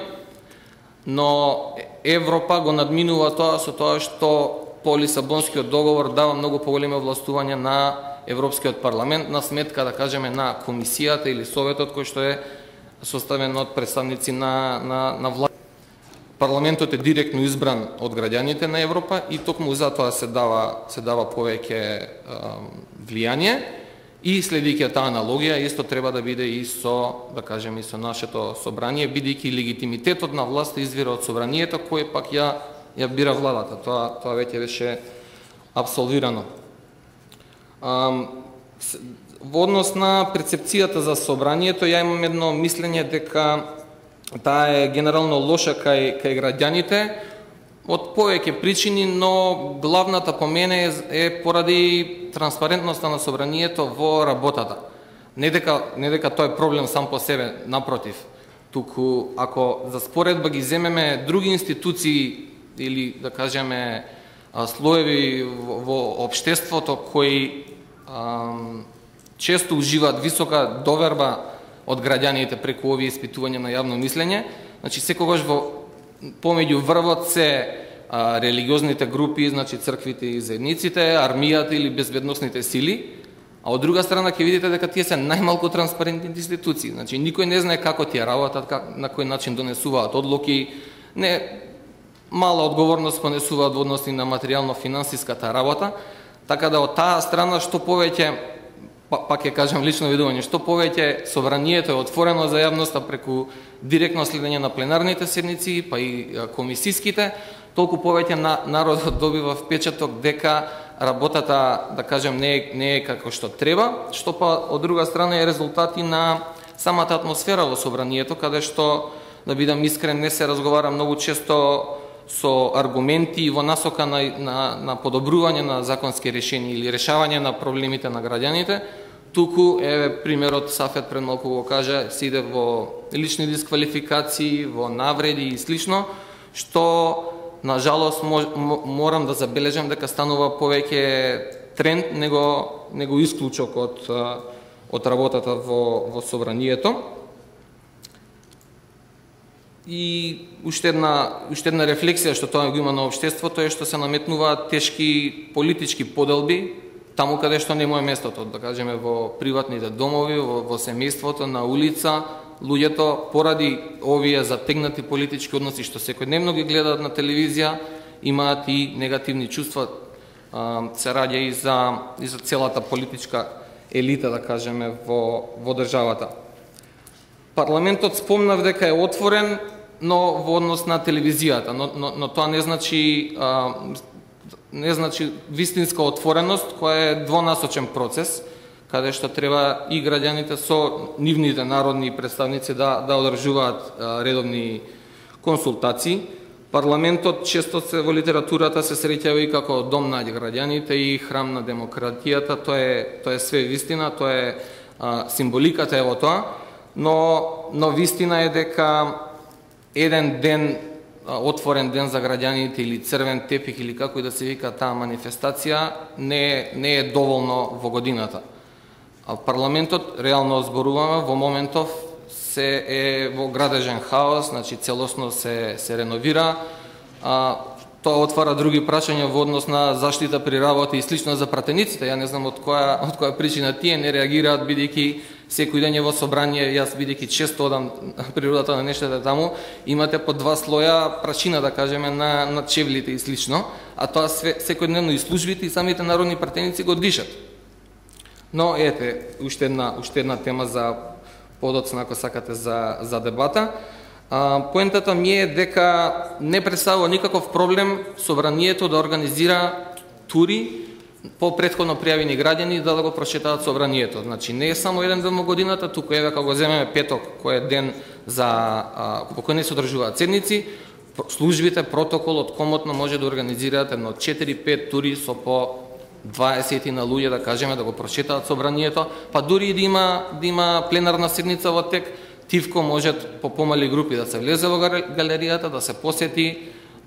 но Европа го надминува тоа со тоа што по Лисабонскиот договор дава многу поголеми овластувања на Европскиот парламент на сметка, да кажеме, на комисијата или советот кој што е составен од представници на власт. Парламентот е директно избран од граѓаните на Европа и токму затоа се дава повеќе влијание и следејќи таа аналогија исто треба да биде и со, да кажеме, и со нашето собрание, бидејќи легитимитетот на власта извира од собранието кој пак ја бира владата. Тоа веќе беше апсолвирано. Во однос на перцепцијата за собранието, ја имам едно мислење дека таа е генерално лоша кај граѓаните од повеќе причини, но главната по мене е поради транспарентноста на собранието во работата. Не дека тоа е проблем сам по себе, напротив. Туку ако за споредба ги земеме други институции или да кажеме слоеви во општеството кои често уживаат висока доверба од граѓаните преку овие испитувања на јавно мислење, значи секогаш помеѓу врвот се религиозните групи, значи црквите и заедниците, армијата или безбедносните сили, а од друга страна ќе видите дека тие се најмалку транспарентни институции. Значи никој не знае како тие работат, на кој начин донесуваат одлуки, не мала одговорност понесуваат во односи на материјално-финансиската работа, така да од таа страна што повеќе, пак ќе кажам лично видување, што повеќе собранието е отворено за јавноста преку директно следење на пленарните седници, па и комисиските, толку повеќе народот добива впечаток дека работата, да кажем, не е како што треба, што па од друга страна е резултат и на самата атмосфера во собранието, каде што, да бидам искрен, не се разговара многу често со аргументи во насока на подобрување на законски решенија или решавање на проблемите на граѓаните, туку примерот Сафет пред малку го кажа, се иде во лични дисквалификации, во навреди и слично, што на жалост морам да забележам дека станува повеќе тренд него исклучок од работата во собранието. И уште една рефлексија што тоа го има на општеството е што се наметнуваат тешки политички поделби таму каде што не му е местото, да кажеме во приватните домови, во семејството, на улица, луѓето поради овие затегнати политички односи што секојдневно ги гледаат на телевизија, имаат и негативни чувства, се раѓа и за целата политичка елита, да кажеме, во државата. Парламентот спомнав дека е отворен, но во однос на телевизијата, но тоа не значи вистинска отвореност, која е двонасочен процес, каде што треба и граѓаните со нивните народни представници да одржуваат редовни консултации. Парламентот често се во литературата се среќава и како дом на граѓаните и храм на демократијата, тоа е све вистина, тоа е символиката е во тоа, но вистина е дека еден ден, отворен ден за граѓаните или црвен тепих или како и да се вика таа манифестација не е доволно во годината. Парламентот, реално зборуваме, во моментов се е во градежен хаос, значи целосно се реновира. Тоа отвара други прашања во однос на заштита при работа и слично за пратениците. Ја не знам од која причина тие не реагираат, бидејќи секој ден во собрание, јас бидејќи често одам природата на нештата таму, имате по 2 слоја прашина, да кажеме, на чевлите и слично, а тоа секојдневно и службите и самите народни пратеници го дишат. Но ете, уште една тема за подоцна, ако сакате, за дебата. Поентата ми е дека не представува никаков проблем собранието да организира тури по претходно пријавени граѓани да го прочитаат собранието. Значи не е само еден ден во годината, туку еве кога го земеме петок, кој е ден по кој не се одржуваат седници, службите, протоколот комотно може да организираат едно 4-5 тури со по 20 на луѓе, да кажеме, да го прочитаат собранието, па дури и да има пленарна седница во тек, тивко можат по помали групи да се влезе во галеријата, да се посети,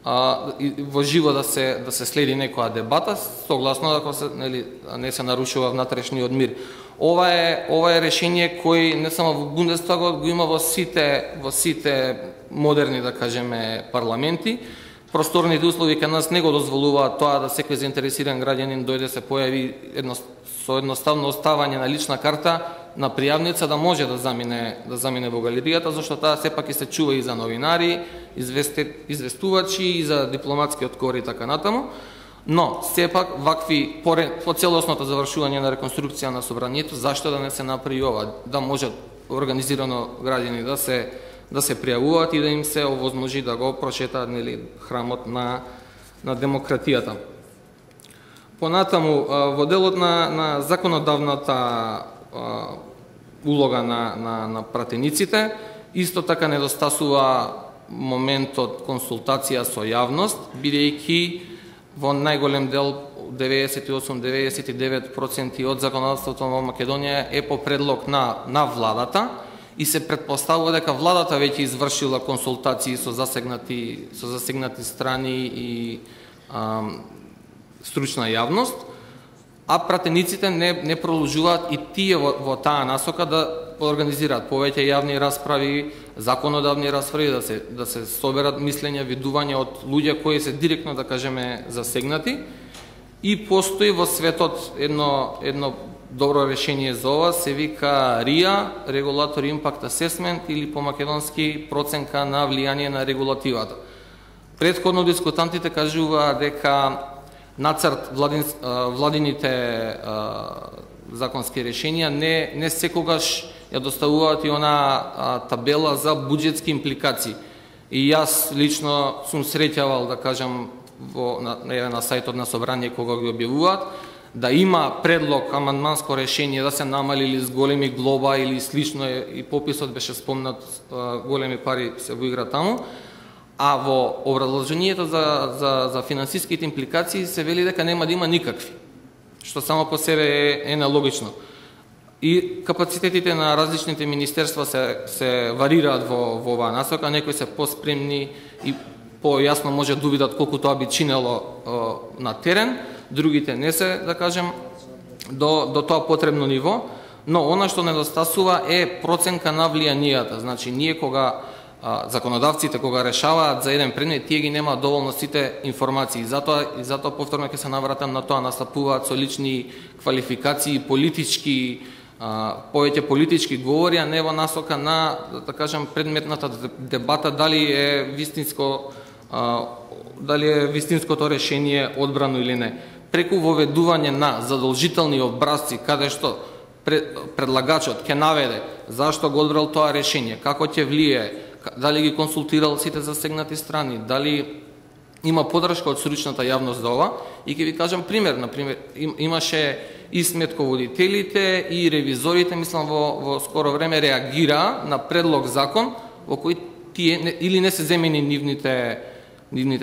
во живо да се следи некоја дебата, согласно ако не се нарушува внатрешниот мир. Ова е решение кој не само во Бундестагот го има во сите модерни, да кажеме, парламенти. Просторните услови кај нас не го дозволуваат тоа да секој заинтересиран граѓанин дојде се појави со едноставно оставање на лична карта на пријавница да може да замине во галеријата, зашто таа сепак и се чува и за новинари, известувачи и за дипломатски откори и така натаму. Но сепак вакви по целосното завршување на реконструкција на собранието, зашто да не се направи ова, да можат организирано граѓани да се пријавуваат и да им се овозможи да го прошетаат храмот на демократијата. Понатаму, во делот на законодавната улога на пратениците, исто така недостасува моментот консултација со јавност, бидејќи во најголем дел 98-99% од законодавството во Македонија е по предлог на владата и се претпоставува дека владата веќе извршила консултации со засегнати страни и стручна јавност, а пратениците не продолжуваат и тие во таа насока да организираат повеќе јавни расправи, законодавни расправи, да се соберат мислења, видувања од луѓе кои се директно, да кажеме, засегнати. И постои во светот едно добро решение за ова, се вика RIA, Regulatory Impact Assessment, или по македонски проценка на влијание на регулативата. Претходно дискутантите кажуваа дека нацрт владините законски решенија не секогаш ја доставуваат и она табела за буџетски импликации. И јас лично сум среќавал, да кажам, на сајтот на собрание кога ги објавуваат, да има предлог, амандманско решение да се намали или с големи глоба или слично, и пописот беше спомнат, големи пари се во игра таму, а во образложението за финансиските импликации се вели дека нема да има никакви, што само по себе е нелогично. И капацитетите на различните министерства се варираат во оваа насока, некои се поспремни и појасно може да видат колку тоа би чинело на терен, другите не се, да кажем, до тоа потребно ниво, но она што недостасува е проценка на влијанијата. Значи, ние кога законодавците кога решаваат за еден предмет, тие ги немаат доволно сите информации. Затоа повторно ќе се навратам на тоа, настапуваат со лични квалификации, повеќе политички говори, а не во насока на, да кажем, предметната дебата дали е вистинското решение одбрано или не. Преку воведување на задолжителни образци, каде што предлагачот ќе наведе зашто го одбрал тоа решение, како ќе влие, дали ги консултирал сите засегнати страни, дали има подршка од стручната јавност за ова. И ќе ви кажам пример, например, имаше и сметководителите и ревизорите, мислам во скоро време реагира на предлог закон во кој тие или не се земени нивните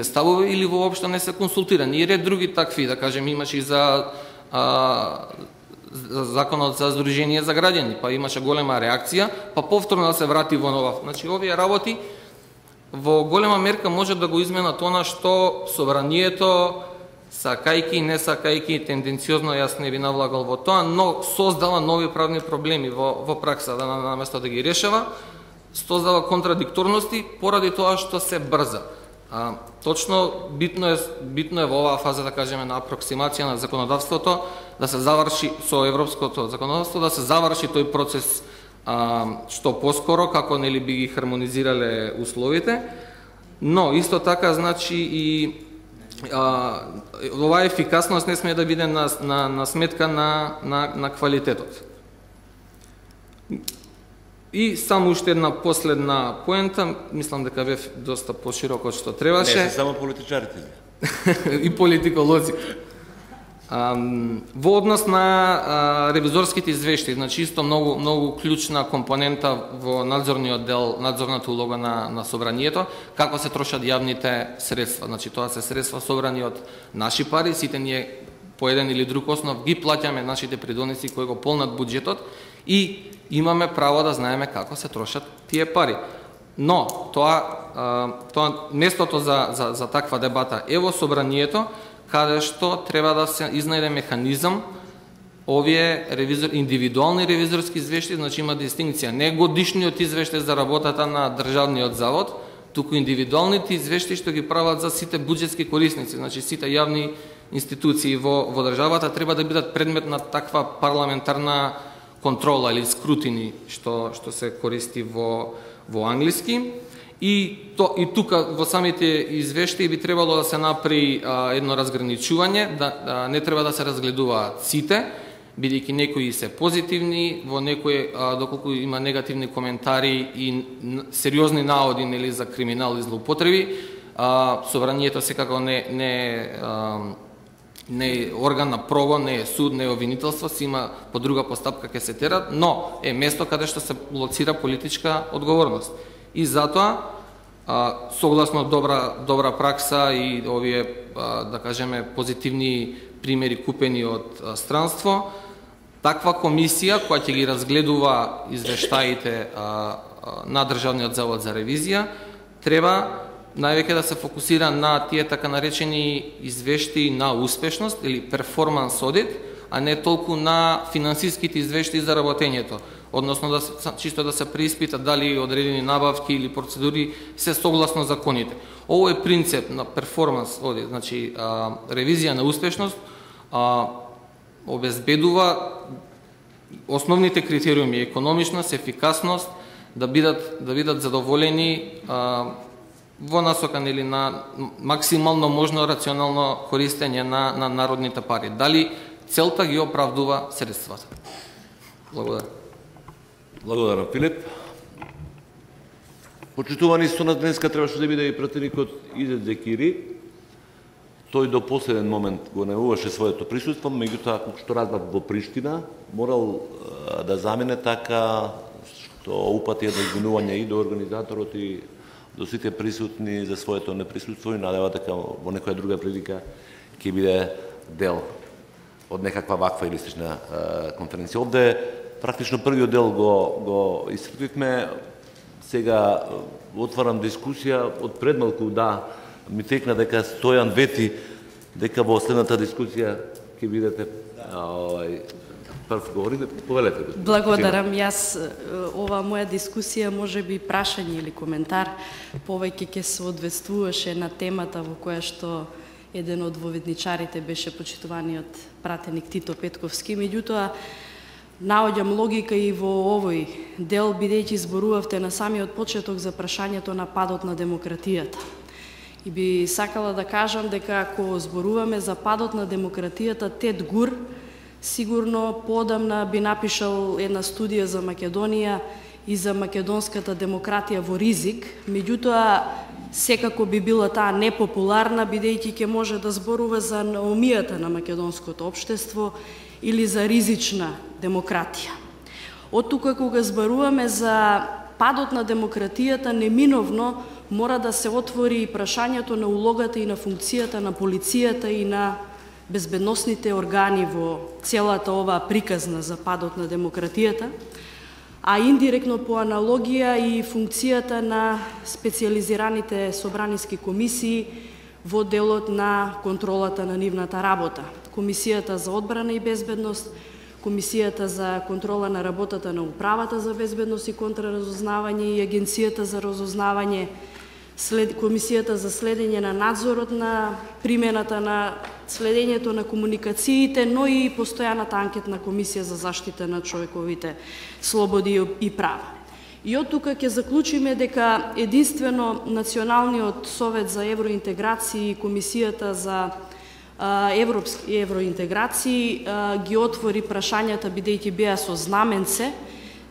ставови или воопшто не се консултирани. И ред други такви, да кажем, имаше и за законот за Сдружение за граѓани, па имаше голема реакција, па повторно да се врати во нова. Значи, овие работи во голема мерка може да го изменат она што собранието, сакајки, не сакајки, тенденциозно, јас не би навлагал во тоа, но создава нови правни проблеми во пракса, да наместо да ги решава, создава контрадикторности поради тоа што се брза. Точно битно е во оваа фаза, да кажеме, на апроксимација на законодавството, да се заврши со европското законодавство, да се заврши тој процес што поскоро, како нели би ги хармонизирале условите, но исто така, значи, и оваа ефикасност не сме да биде на сметка на квалитетот. И само уште една последна поента, мислам дека бев доста пошироко од што требаше. Не се само политичарите. И политиколози. Во однос на ревизорските извештаи, значи исто многу клучна компонента во надзорниот дел, надзорната улога на собранието, како се трошат јавните средства. Значи тоа се средства собрани од наши пари, сите ние по еден или друг основ ги плаќаме нашите придонеси кои го полнат буџетот и имаме право да знаеме како се трошат тие пари. Но тоа местото за таква дебата е во собранието, каде што треба да се изнајде механизам овие индивидуални ревизорски извештаи, значи има дистинкција, не годишниот извештај за работата на државниот завод, туку индивидуалните извештаи што ги прават за сите буџетски корисници, значи сите јавни институции во државата треба да бидат предмет на таква парламентарна контрола или скрутини што се користи во англиски. И тука во самите извештаи би требало да се направи едно разграничување, да не треба да се разгледуваат сите, бидејќи некои се позитивни, во некои доколку има негативни коментари и сериозни наоди нели за криминал и злоупотреби, собранието секако не е орган на прогон, не е суд, не е обвинителство, си има по друга постапка ќе се терат, но е место каде што се лоцира политичка одговорност. И затоа, согласно добра пракса и овие, да кажеме, позитивни примери купени од странство, таква комисија која ќе ги разгледува извештаите на Државниот завод за ревизија, треба највеќе да се фокусира на тие така наречени извештаи на успешност или перформанс одит, а не толку на финансиските извештаи за работењето. Односно чисто да се преиспита дали одредени набавки или процедури се согласно законите. Ово е принцип на перформанс одит, значи ревизија на успешност обезбедува основните критериуми економичност, ефикасност да бидат задоволени во насока нели на максимално можно рационално користење на народните пари. Дали целта ги оправдува средствата? Благодарам. Благодарам, Филип. Почитувани со нас денеска требаше да биде и пратеникот Изет Зекири. Тој до последен момент го најавуваше своето присуство, меѓутоа, како што разбрав во Приштина, морал да замине така што упати едно извинување и до организаторот и до сите присутни за своето неприсуство и надева дека во некоја друга прилика ќе биде дел од некаква ваква или слична конференција. Овде практично првиот дел го исцрпивме. Сега отварам дискусија. Од предмалку ми текна дека Стојан вети дека во следната дискусија ќе бидете прв говорите. Повелете. Благодарам. Јас ова моја дискусија може би прашање или коментар повеќе ќе се одвествуваше на темата во која што еден од воведничарите беше почитуваниот пратеник Тито Петковски. Меѓутоа, наоѓам логика и во овој дел, бидејќи зборувавте на самиот почеток за прашањето на падот на демократијата. И би сакала да кажам дека ако зборуваме за падот на демократијата, Тед Гур сигурно поодамна би напишал една студија за Македонија и за македонската демократија во ризик, меѓутоа секако би била таа непопуларна, бидејќи ќе може да зборува за наумијата на македонското општество или за ризична демократија. Од тука кога зборуваме за падот на демократијата, неминовно мора да се отвори и прашањето на улогата и на функцијата на полицијата и на безбедносните органи во целата оваа приказна за падот на демократијата, а индиректно по аналогија и функцијата на специјализираните собраниски комисии во делот на контролата на нивната работа. Комисијата за одбрана и безбедност, Комисијата за контрола на работата на Управата за безбедност и контраразузнавање и Агенцијата за разузнавање, Комисијата за следење на надзорот на примената на следењето на комуникациите, но и постојаната анкетна комисија за заштита на човековите слободи и права. И од тука ќе заклучиме дека единствено Националниот совет за евроинтеграција и Комисијата за европски евроинтеграции ги отвори прашањата, бидејќи беа со знаменце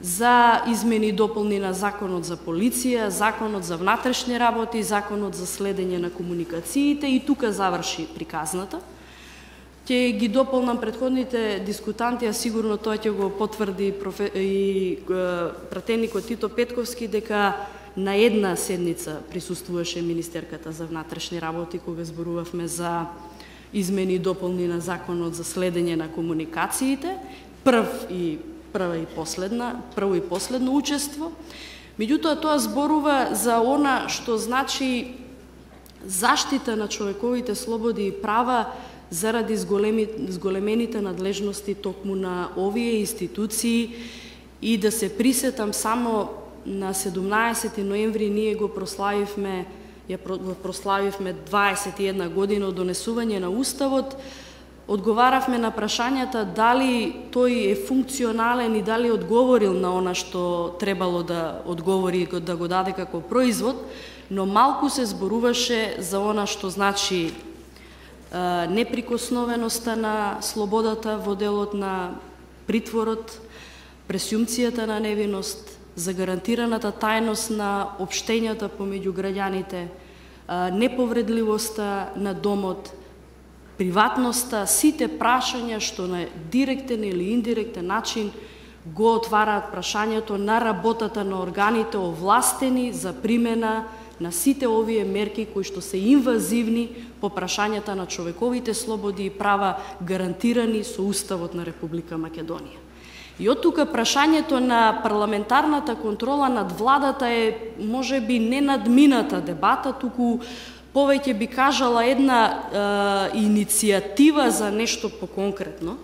за измени и дополни на Законот за полиција, Законот за внатрешни работи, Законот за следење на комуникациите, и тука заврши приказната. Ќе ги дополнам претходните дискутанти, а сигурно тоа ќе го потврди и пратеникот Тито Петковски, дека на една седница присуствуваше министерката за внатрешни работи кога зборувавме за измени и дополни на Законот за следење на комуникациите. Прв и прво и последно учество. Меѓутоа, тоа зборува за она што значи заштита на човековите слободи и права заради зголемените надлежности токму на овие институции. И да се присетам само на 17 ноември ние го прославивме 21 година од донесување на Уставот. Одговаравме на прашањата дали тој е функционален и дали одговорил на она што требало да одговори, да го даде како производ, но малку се зборуваше за она што значи неприкосновеноста на слободата во делот на притворот, пресумцијата на невиност, за гарантираната тајност на општењата помеѓу граѓаните, неповредливоста на домот, приватноста, сите прашања што на директен или индиректен начин го отвараат прашањето на работата на органите овластени за примена на сите овие мерки кои што се инвазивни по прашањата на човековите слободи и права гарантирани со Уставот на Република Македонија. И од тука прашањето на парламентарната контрола над владата е можеби не надмината дебата, туку повеќе би кажала една иницијатива за нешто поконкретно.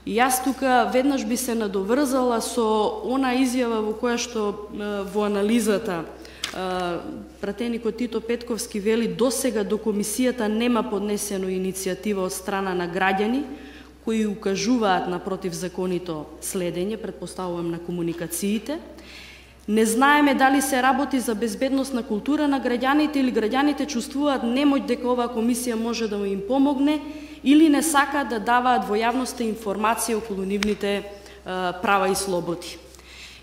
И јас тука веднаш би се надоврзала со она изјава во која што во анализата пратеникот Тито Петковски вели досега до комисијата нема поднесено иницијатива од страна на граѓани кои укажуваат на противзаконито следење, предпоставувам на комуникациите. Не знаеме дали се работи за безбедност на култура на граѓаните или граѓаните чувствуваат немоќ дека оваа комисија може да им помогне или не сакаат да даваат во јавноста информација околу нивните права и слободи.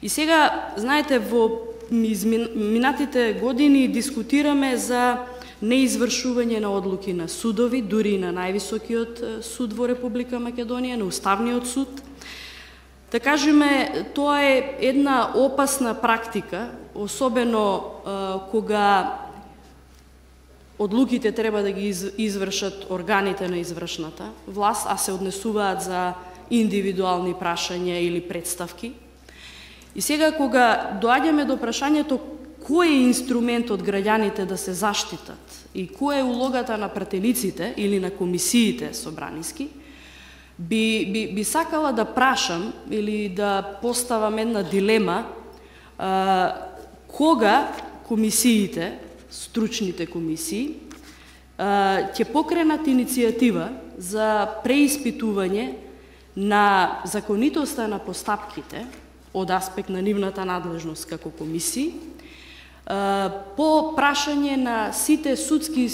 И сега, знаете, во минатите години дискутираме за неизвршување на одлуки на судови, дури и на највисокиот суд во Република Македонија, на Уставниот суд. Да кажеме, тоа е една опасна практика, особено кога одлуките треба да ги извршат органите на извршната власт, а се однесуваат за индивидуални прашања или представки. И сега кога доаѓаме до прашањето кој е инструментот граѓаните да се заштитат и која е улогата на пратениците или на комисиите собраниски, би сакала да прашам или да поставам една дилема кога комисиите, стручните комисии, ќе покренат иницијатива за преиспитување на законитоста на постапките од аспект на нивната надлежност како комисии, по прашање на сите судски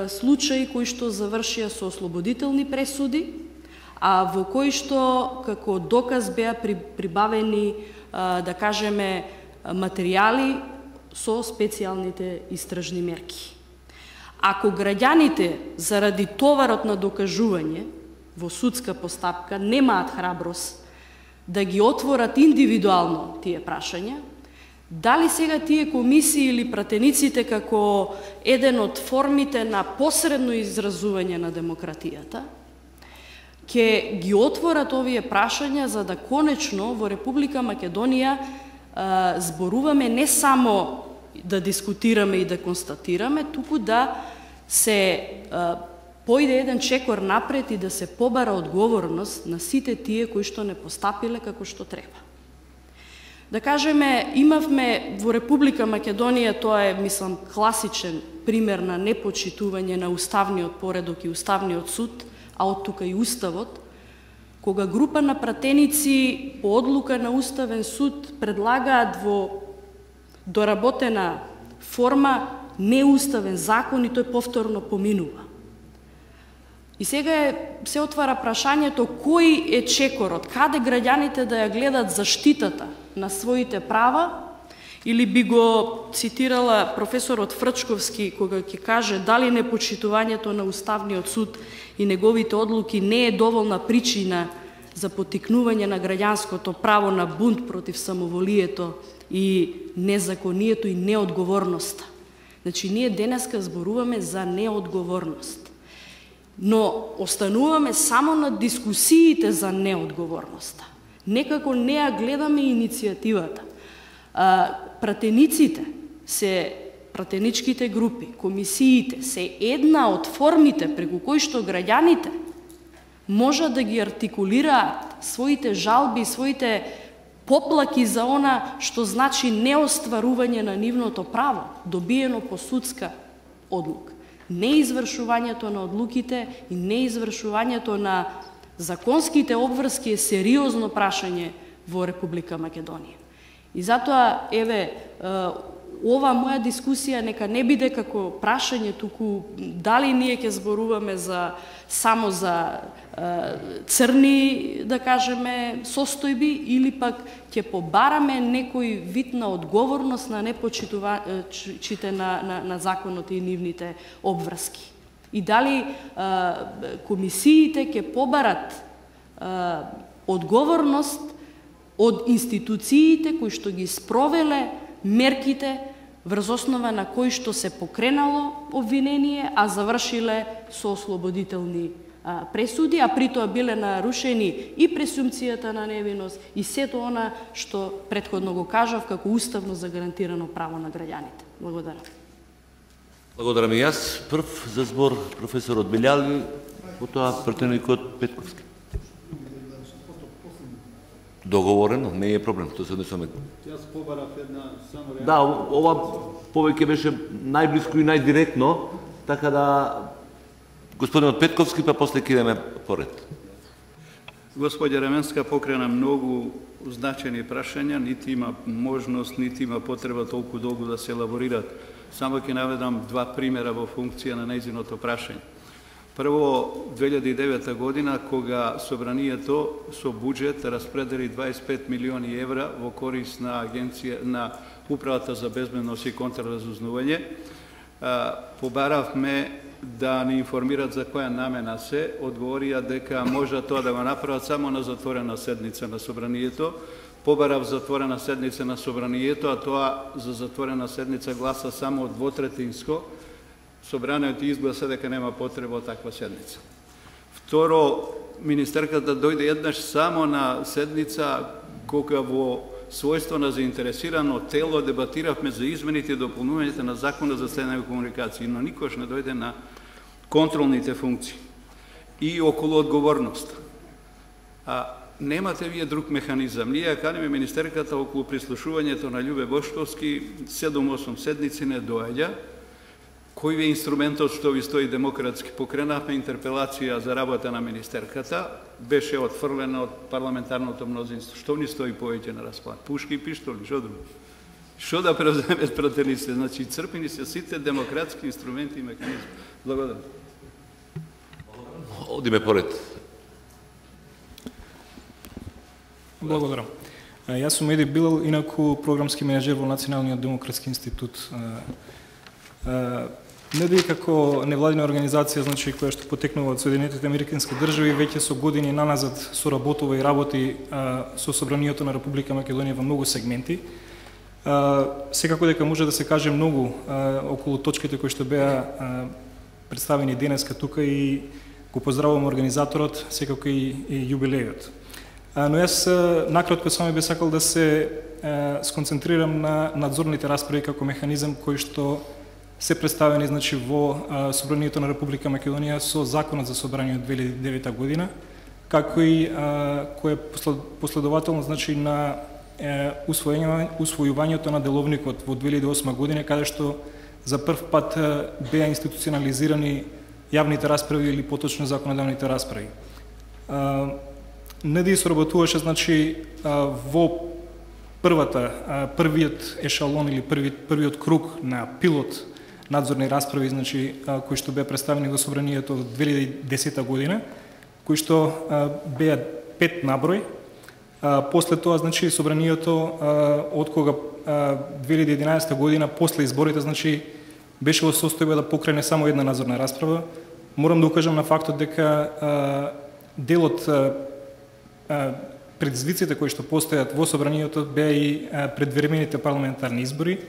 случаи кои што завршија со ослободителни пресуди, а во кои што како доказ беа прибавени, да кажеме, материјали со специјалните истражни мерки. Ако граѓаните заради товарот на докажување во судска постапка немаат храброст да ги отворат индивидуално тие прашања, дали сега тие комисии или пратениците како еден од формите на посредно изразување на демократијата ќе ги отворат овие прашања за да конечно во Република Македонија зборуваме не само да дискутираме и да констатираме, туку да се појде еден чекор напред и да се побара одговорност на сите тие кои што не постапиле како што треба. Да кажеме, имавме во Република Македонија, тоа е, мислам, класичен пример на непочитување на уставниот поредок и Уставниот суд, а од тука и Уставот, кога група на пратеници по одлука на Уставен суд предлагаат во доработена форма неуставен закон и тој повторно поминува. И сега се отвара прашањето кој е чекорот, каде граѓаните да ја гледат заштитата на своите права, или би го цитирала професорот Фрчковски кога ќе каже дали непочитувањето на Уставниот суд и неговите одлуки не е доволна причина за поттикнување на граѓанското право на бунт против самоволието и незаконието и неодговорноста. Значи, ние денеска зборуваме за неодговорност. Но остануваме само на дискусиите за неодговорноста. Некако не ја гледаме иницијативата. Пратениците се пратеничките групи, комисиите се една од формите преку кои што граѓаните можат да ги артикулираат своите жалби, своите поплаки за она што значи неостварување на нивното право, добиено по судска одлука. Неизвршувањето на одлуките и неизвршувањето на законските обврски е сериозно прашање во Република Македонија. И затоа, еве, ова моја дискусија нека не биде како прашање, туку дали ние ќе зборуваме само за црни, да кажеме, состојби, или пак ќе побараме некој вид на одговорност на непочитувачите на законот и нивните обврски. И дали комисиите ќе побарат одговорност од институциите кои што ги спровеле мерките врз основа на кои што се покренало обвинение, а завршиле со ослободителни пресуди, а при тоа биле нарушени и пресумцијата на невиност и сето она што претходно го кажав како уставно загарантирано право на граѓаните. Благодарам. Благодарам и јас. Прв за збор професорот Белјали, потоа пратеникот Петковски. Договорено, не е проблем, тоа се однесуваме. Јас побарав една само реакција. Да, ова повеќе беше најблиско и најдиректно, така да господинот Петковски, па после ќе идеме поред. Господја Раменска покрена многу значени прашања, нити има можност, нити има потреба толку долго да се елаборират. Само ќе наведам два примера во функција на нејзиното прашање. Прво, 2009 година, кога Собранието со буџет распредели 25 милиони евра во корис на агенција на Управата за безбедност и контрразузнавање, побаравме да ни информираат за која намена се, одговорија дека може тоа да го направат само на затворена седница на Собранието. Побарав затворена седница на Собранието, а тоа за затворена седница гласа само двотретинско. Собранието изгласа дека нема потреба од таква седница. Второ, министерката дојде еднаш само на седница кога во својство на заинтересирано тело дебатиравме за измените и дополнувањето на Закона за следневи комуникации, но никош не дојде на контролните функции и околу одговорност. Немате вие друг механизам. Ние каниме министерката околу прислушувањето на Љубе Бошковски, 7-8 седници не доаѓа. Кој е инструментот што ви стои демократски? Покренавме интерпелација за работа на министерката, беше отфрлена од парламентарното мнозинство. Што ни стои повеќе на располагање? Пушки и пиштоли, што друго? Што да превземе пратениците? Значи, црпени се сите демократски инструменти и механизми. Благодарам. Одиме поред. Благодарам. Јас сум Еди Билал, инаку програмски менеджер во Националниот демократски институт. НДИ како невладина организација, значи, која што потекнува од Соединетите Американски држави, веќе со години наназад соработува и работи со Собранието на Република Македонија во многу сегменти. Секако дека може да се каже многу околу точките кои што беа представени денеска тука и го поздравувам организаторот, секако и јубилејот. Но јас накратко само би сакал да се сконцентрирам на надзорните расправи како механизам кој што се представени, значи, во Собранието на Република Македонија со Законот за собрание од 2009 година, како и кој е последователно, значи, на усвојувањето на деловникот во 2008 година, каде што за прв пат беа институционализирани јавните расправи или поточно законодавните расправи. НДИ соработуваше, значи, во првиот ешалон или првиот круг на пилот надзорни расправи, значи, кои што беа представени во Собранието од 2010 година, кои што беа 5 наброј. После тоа, значи, Собранието од кога 2011 година, после изборите, значи, беше во состојба да покрене само една надзорна расправа. Морам да укажам на фактот дека дел од предизвиците кои што постојат во Собранието беа и предвремените парламентарни избори,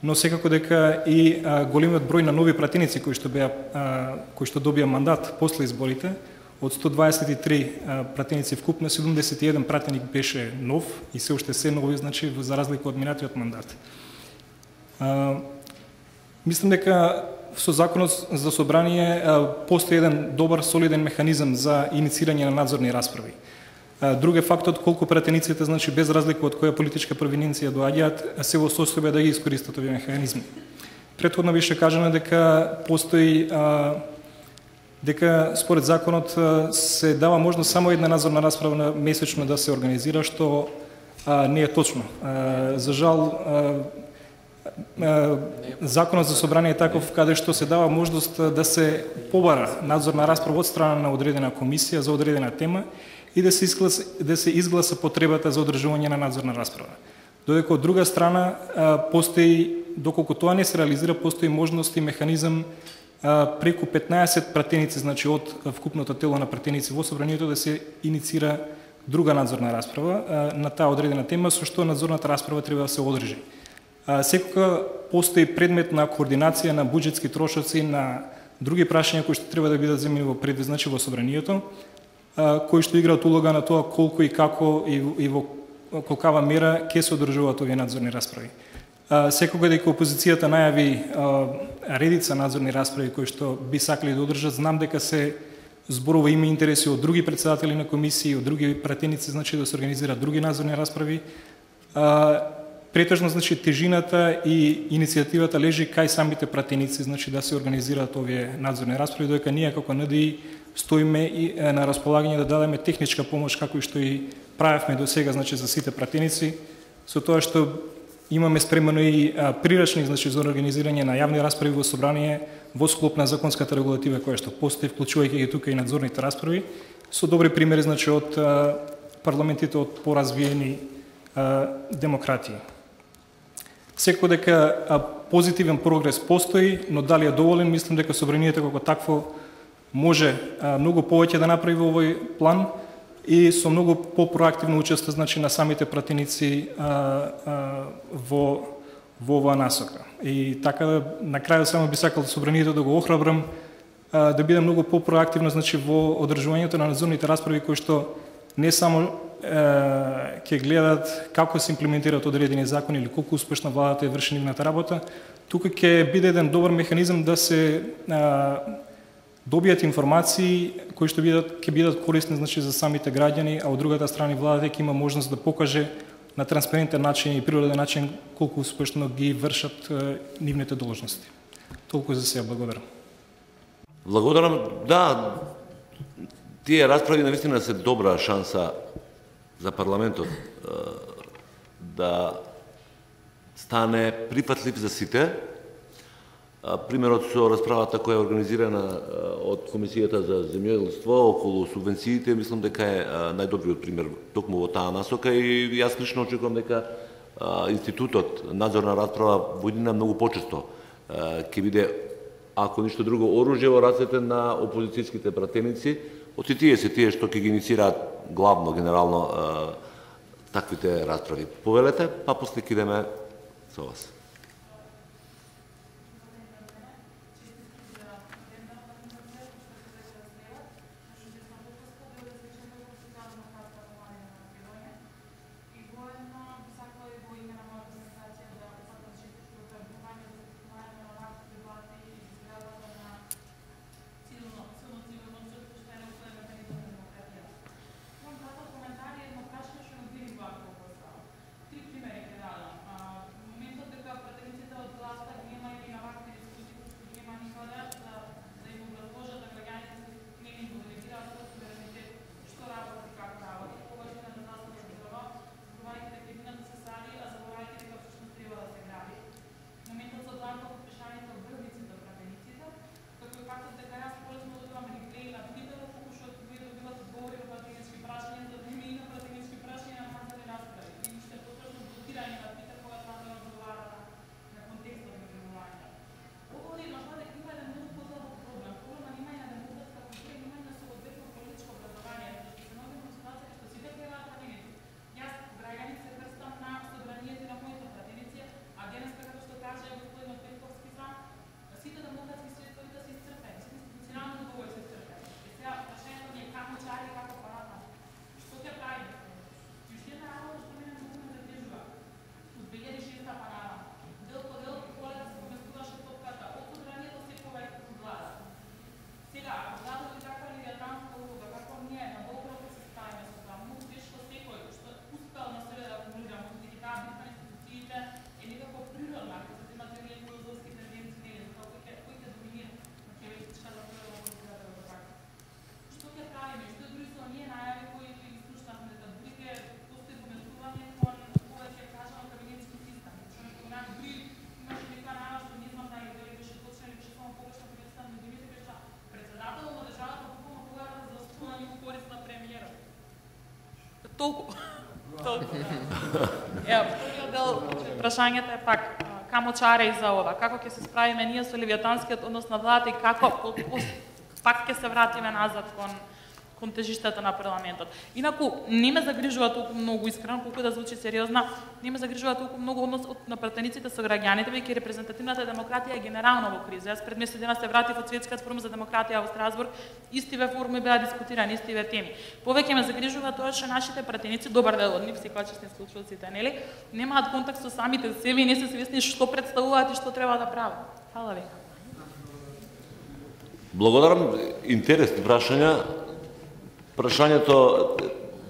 но секако дека и големиот број на нови пратеници кои што добија мандат после изборите Од 123 пратеници вкупно, 71 пратеник беше нов и се уште се нови, значи за разлика од минатиот мандат. Мислам дека со законот за собрание постои еден добар солиден механизам за иницирање на надзорни расправи. Друг е фактот колку пратениците, значи без разлика од која политичка провиненција доаѓаат, се во состојба да ги искористат овие механизми. Претходно беше кажано дека постои дека според законот се дава можност само една надзорна расправа месечно да се организира, што не е точно. За жал, законот за собрание е таков каде што се дава можност да се побара надзорна расправа од страна на одредена комисија за одредена тема и да се изгласа потребата за одржување на надзорна расправа. Додека од друга страна постои, доколку тоа не се реализира, постои можност и механизам преку 15 пратеници, значи од вкупното тело на пратеници во собранието да се иницира друга надзорна расправа на таа одредена тема, со што надзорната расправа треба да се одржи. Секоја постои предмет на координација на буџетски трошоци, на други прашања кои што треба да бидат земени во предвид, значи во собранието, кои што играат улога на тоа колку и како и во колкава мера ќе се одржуваат овие надзорни расправи. Секога дека опозицијата најави редица надзорни расправи кои што би сакале да одржат, знам дека се зборува има интереси од други претседатели на комисии, од други пратеници, значи да се организираат други надзорни расправи. Претежно, значи, тежината и иницијативата лежи кај самите пратеници, значи да се организираат овие надзорни расправи, додека ние како НДИ стоиме и на располагање да дадеме техничка помош како и што и правевме до сега, значи за сите пратеници, со тоа што имаме спремено и прирачник, значи за организирање на јавни расправи во собрание во склоп на законската регулатива која што постои, вклучувајќи ги тука и надзорните расправи, со добри примери, значи од парламентите од поразвиени демократии. Секако дека позитивен прогрес постои, но дали е доволен, мислам дека собранието како такво може многу повеќе да направи во овој план и со многу по-проактивно учество, значи, на самите пратеници во оваа насока. И така, на крајот само би сакал собранието да го охрабрам да биде многу по-проактивно, значи, во одржувањето на надзорните расправи кои што не само ќе гледат како се имплементираат одредени закони или колку успешно владата е врши нивната работа, тука ќе биде еден добар механизам да се добијат информации кои што ќе бидат корисни, значи, за самите граѓани, а од другата страна владата ќе има можност да покаже на транспарентен начин и природен начин колку успешно ги вршат нивните должности. Толку за сега, благодарам. Благодарам. Да, тие расправи навистина се добра шанса за парламентот да стане прифатлив за сите. Примерот со расправата која е организирана од Комисијата за земјоделство околу субвенциите, мислам дека е најдобриот пример токму во таа насока и јас лично очекувам дека институтот надзорна расправа во иднина многу почесто ќе биде, ако ништо друго, оружје во рацете на опозицијските пратеници, од тие се тие што ќе ги инициираат главно, генерално таквите расправи. Повелете, па после ќе идеме со вас. Три примери ќе дадам. Моментот дека прашањето е пак камо чаре и за ова, како ќе се справиме ние со левијатанскиот однос на владата и како пак ќе се вратиме назад кон тежиштата на парламентот. Инаку, не ме загрижува толку многу, искрено, колку да звучи сериозна, не ме загрижува толку многу односот на пратениците со граѓаните, веќе репрезентативната демократија е генерално во криза. Јас пред месец дена се вратив од Светскиот форум за демократија во Страсбург, истиве форуми беа дискутирани, истиве теми. Повеќе ме загрижува тоа што нашите пратеници, добар дел од нив, секогачни случаи, нели, немаат контакт со самите себе и не се свесни што представуваат и што треба да прават. Фала ви. Благодарам, интересни прашања. Прашањето,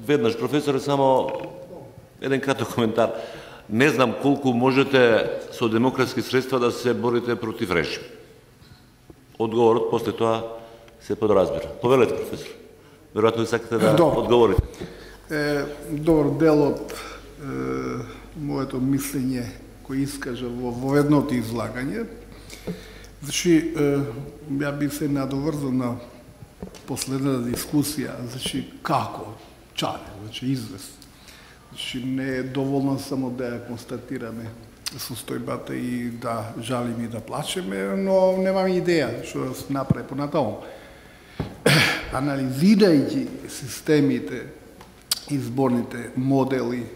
веднаш, професоре, само еден краток коментар. Не знам колку можете со демократски средства да се борите против режим. Одговорот после тоа се подразбира. Повелете, професор. Веројатно ви сакате да одговорите. Добар дел од моето мислење кој искажа во едното излагање. Значи, ја би се надоврзал на последната дискусија, значи како чаре, значи извест. Значи не е доволно само да ја констатираме состојбата и да жалиме и да плачеме, но немаме идеја што да се направи понатаму. Анализирајќи системите, изборните модели,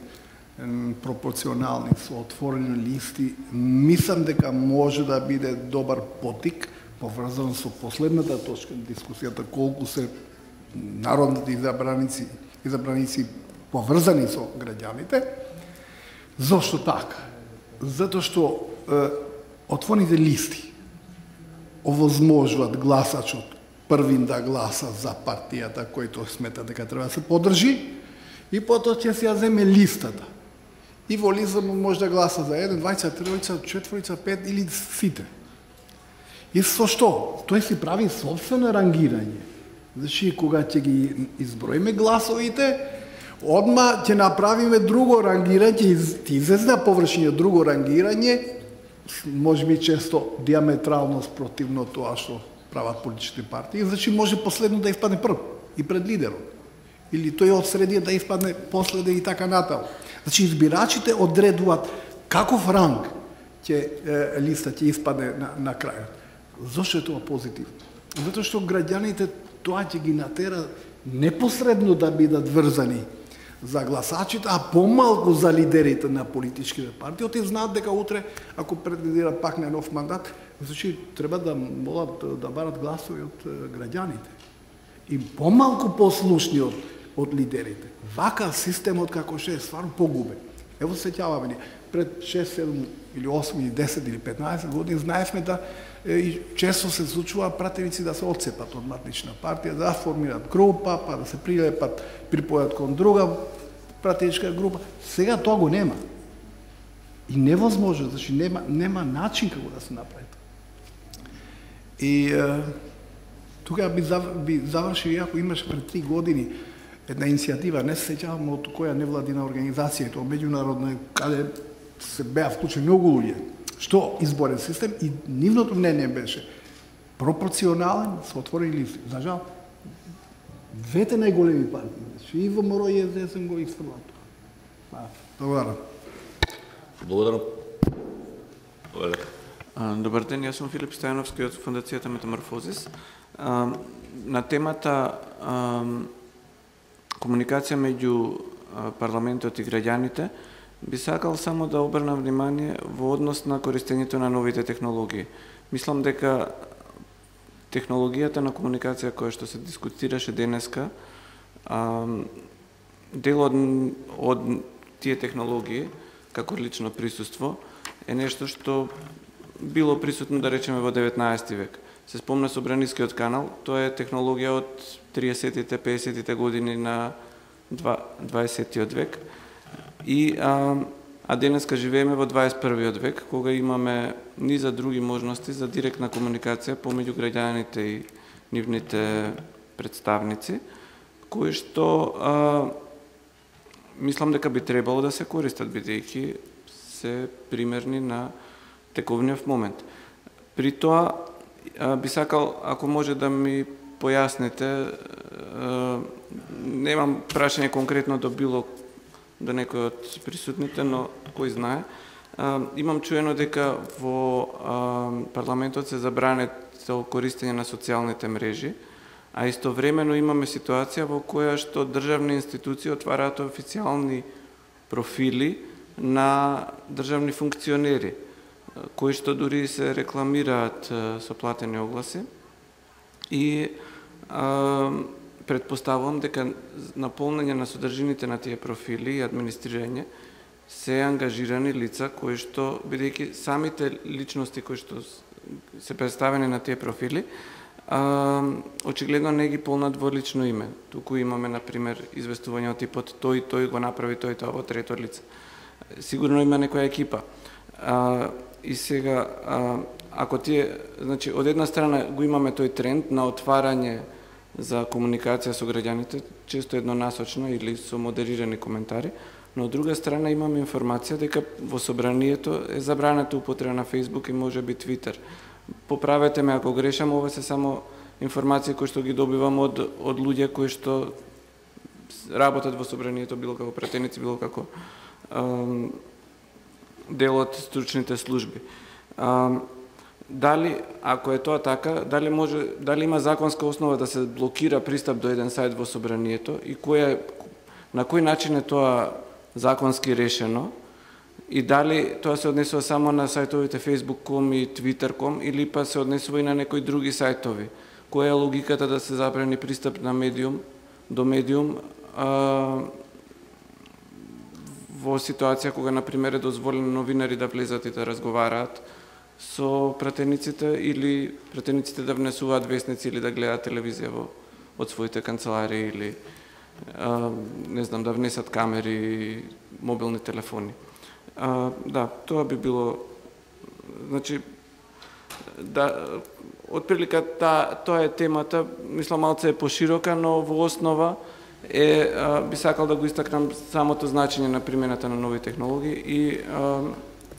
пропорционални со отворени листи, мислам дека може да биде добар потик, поврзан со последната точка на дискусијата, колку се народните избраници поврзани со граѓаните. Зошто така? Затоа што отворените листи овозможуваат гласачот првин да гласа за партијата којто смета дека треба да се поддржи и потоа ќе се ја земе листата. И во листа може да гласа за 1, 2, 3, 4, 5 или сите. И со што? Тој си прави собствено рангирање. Значи, кога ќе ги изброиме гласовите, одма ќе направиме друго рангирање, ќе излезе на површина друго рангирање, може би често диаметрално спротивно тоа што прават политички партии, значи може последно да испадне прв и пред лидерот. Или тој од средија да испадне последен и така натаму. Значи, избирачите одредуваат каков ранг ќе листа ќе испадне на крајот. Зошто е тоа позитивно? Затоа што граѓаните тоа ќе ги натера непосредно да бидат врзани за гласачите, а помалку за лидерите на политичките партии. Оти знаат дека утре, ако претендира пак на нов мандат, значи треба да молат да барат гласови од граѓаните. И помалку послушни од лидерите. Вака системот како што е стварно погубен. Ево сеќаваме ни, пред 6, 7 или 8 или 10 или 15 години знаевме да и често се случува пратеници да се отцепат од матична партија, да формираат група, па да се прилепат, припојат кон друга пратеничка група. Сега тоа го нема. И невозможно, значи нема начин како да се направи. И тука би завршил, ако имаш пред 3 години една иницијатива, не се сеќавам од која невладина организација, тоа меѓународна, каде се беа вклучени многу луѓе. Што изборен систем и нивното мнение беше пропорционален со отворени листи. За жал, двете најголеми партии, и ВМРО и СДСМ го изфрлат. Благодарам. Благодарам. Добар ден, јас сум Филип Стојановски од Фондацијата Метаморфозис. На темата комуникација меѓу парламентот и граѓаните, би сакал само да обрнам внимание во однос на користењето на новите технологии. Мислам дека технологијата на комуникација која што се дискутираше денеска, дел од тие технологии, како лично присуство, е нешто што било присутно, да речеме, во 19 век. Се спомна Собранискиот канал, тоа е технологија од 30-тите, 50-тите години на 20-тиот век. А денеска живееме во 21-виот век, кога имаме низа други можности за директна комуникација помеѓу граѓаните и нивните представници, кои што мислам дека би требало да се користат, бидејќи се примерни на тековниот момент. При тоа би сакал, ако може да ми појасните, немам прашање конкретно до некој од присутните, но кој знае, имам чуено дека во парламентот се забрането користење на социјалните мрежи, а истовремено имаме ситуација во која што државни институции отвараат официјални профили на државни функционери, кои што дури се рекламираат со платени огласи. И предпоставувам дека наполнење на содржините на тие профили и администрирање се ангажирани лица кои што, бидејќи самите личности кои што се представени на тие профили, очигледно не ги полнат во лично име. Туку имаме, например, известување од типот тој го направи тој тоа во трето лице. Сигурно има некоја екипа. И сега, ако тие, значи, од една страна го имаме тој тренд на отварање за комуникација со граѓаните, често еднонасочно или со модерирани коментари, но од друга страна имаме информација дека во собранието е забрането употреба на Facebook и може би Twitter. Поправете ме ако грешам, ова се само информации кои што ги добивам од луѓе кои што работат во собранието, било како пратеници, било како дел од стручните служби. Дали, ако е тоа така, дали има законска основа да се блокира пристап до еден сајт во собранието и на кој начин е тоа законски решено и дали тоа се однесува само на сајтовите Facebook.com и Twitter.com или па се однесува и на некои други сајтови? Која е логиката да се забрани пристап на до медиум во ситуација кога, например, е дозволено новинари да влезат и да разговараат со пратениците или пратениците да внесуваат вестници или да гледаат телевизија од своите канцеларии или не знам, да внесат камери и мобилни телефони. Да, тоа би било, значи, да, отприлика тоа е темата, мислам малце е поширока, но во основа би сакал да го истакнам самото значење на примената на нови технологии и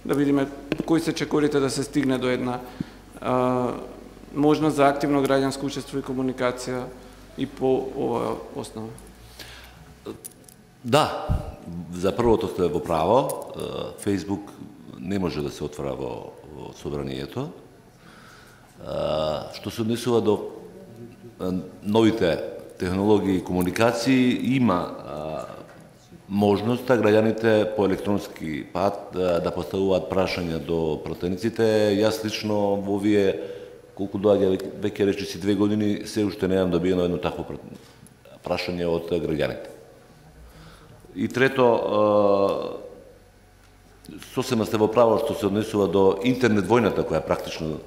да видиме кои се чекорите да се стигне до една можност за активно граѓанско учество и комуникација и по оваа основа. Да, за првото сте во право. Facebook не може да се отвора во собранието. Што се однесува до новите технологии и комуникации, има можноста граѓаните по електронски пат да поставуваат прашања до пратениците. Јас лично во овие колку доаѓа веќе речиси 2 години се уште немам добиено едно такво прашање од граѓаните. И трето, сосема сте во право што се однесува до интернет војната која практично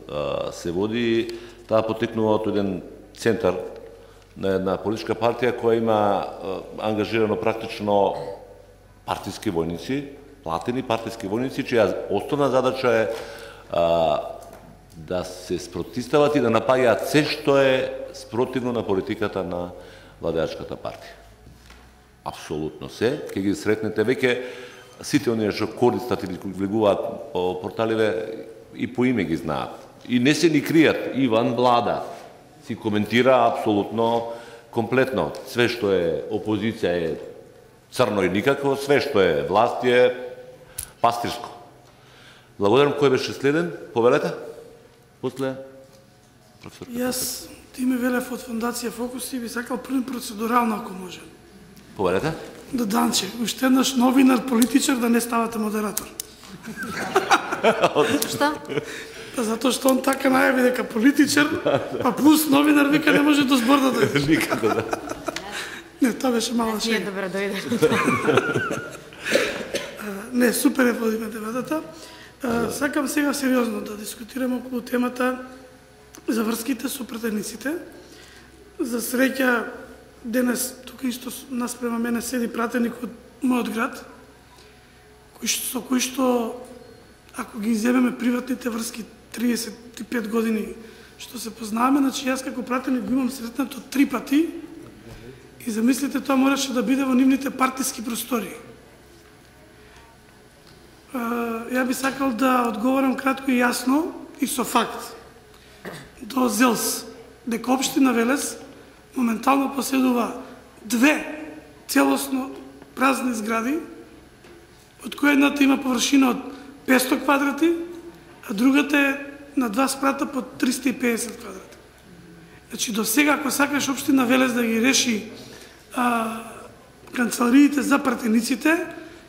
се води, таа потекнува од еден центар на една политичка партија која има ангажирано практично партиски војници, платени партиски војници, чија основна задача е да се спротивстават и да напаѓаат се што е спротивно на политиката на владеачката партија. Апсолутно се, ќе ги сретнете веќе сите оние што користат или влегуваат по порталиве и по име ги знаат. И не се ни кријат, Иван Влада си коментира апсолутно комплетно. Све што е опозиција е црно и никакво, све што е власт е пастирско. Благодарам. Кој беше следен? Повелете? После професор. Јас Тиме Велев од Фондација Фокус и би сакал процедурално, ако може. Повелете? Да Данче, уште еднаш новинар, политичар, да не ставате модератор. Што? Затоа што он така најави дека политичар, па плюс новинар, вика не може до збор да дојде. Никако да. Не, тоа беше мала шега. Не, добре, дојде. Не, супер е водиме дебатата. Сакам сега сериозно да дискутираме околу темата за врските со пратениците. За среќа, денес тука исто нас према мене седи пратеник од мојот град, со кој што, ако ги иземеме приватните врски 35 години што се познаваме, значи јас како пратеник го имам сретнато 3 пати и замислите, тоа мораше да биде во нивните партиски простори. Ја би сакал да одговорам кратко и јасно и со факт до ЗЕЛС, дека општина Велес моментално поседува 2 целосно празни згради, од која едната има површина од 500 квадрати, а другата е на 2 спрата по 350 квадрати. Значи до сега, ако сакаш општина Велес да ги реши канцелариите за пратениците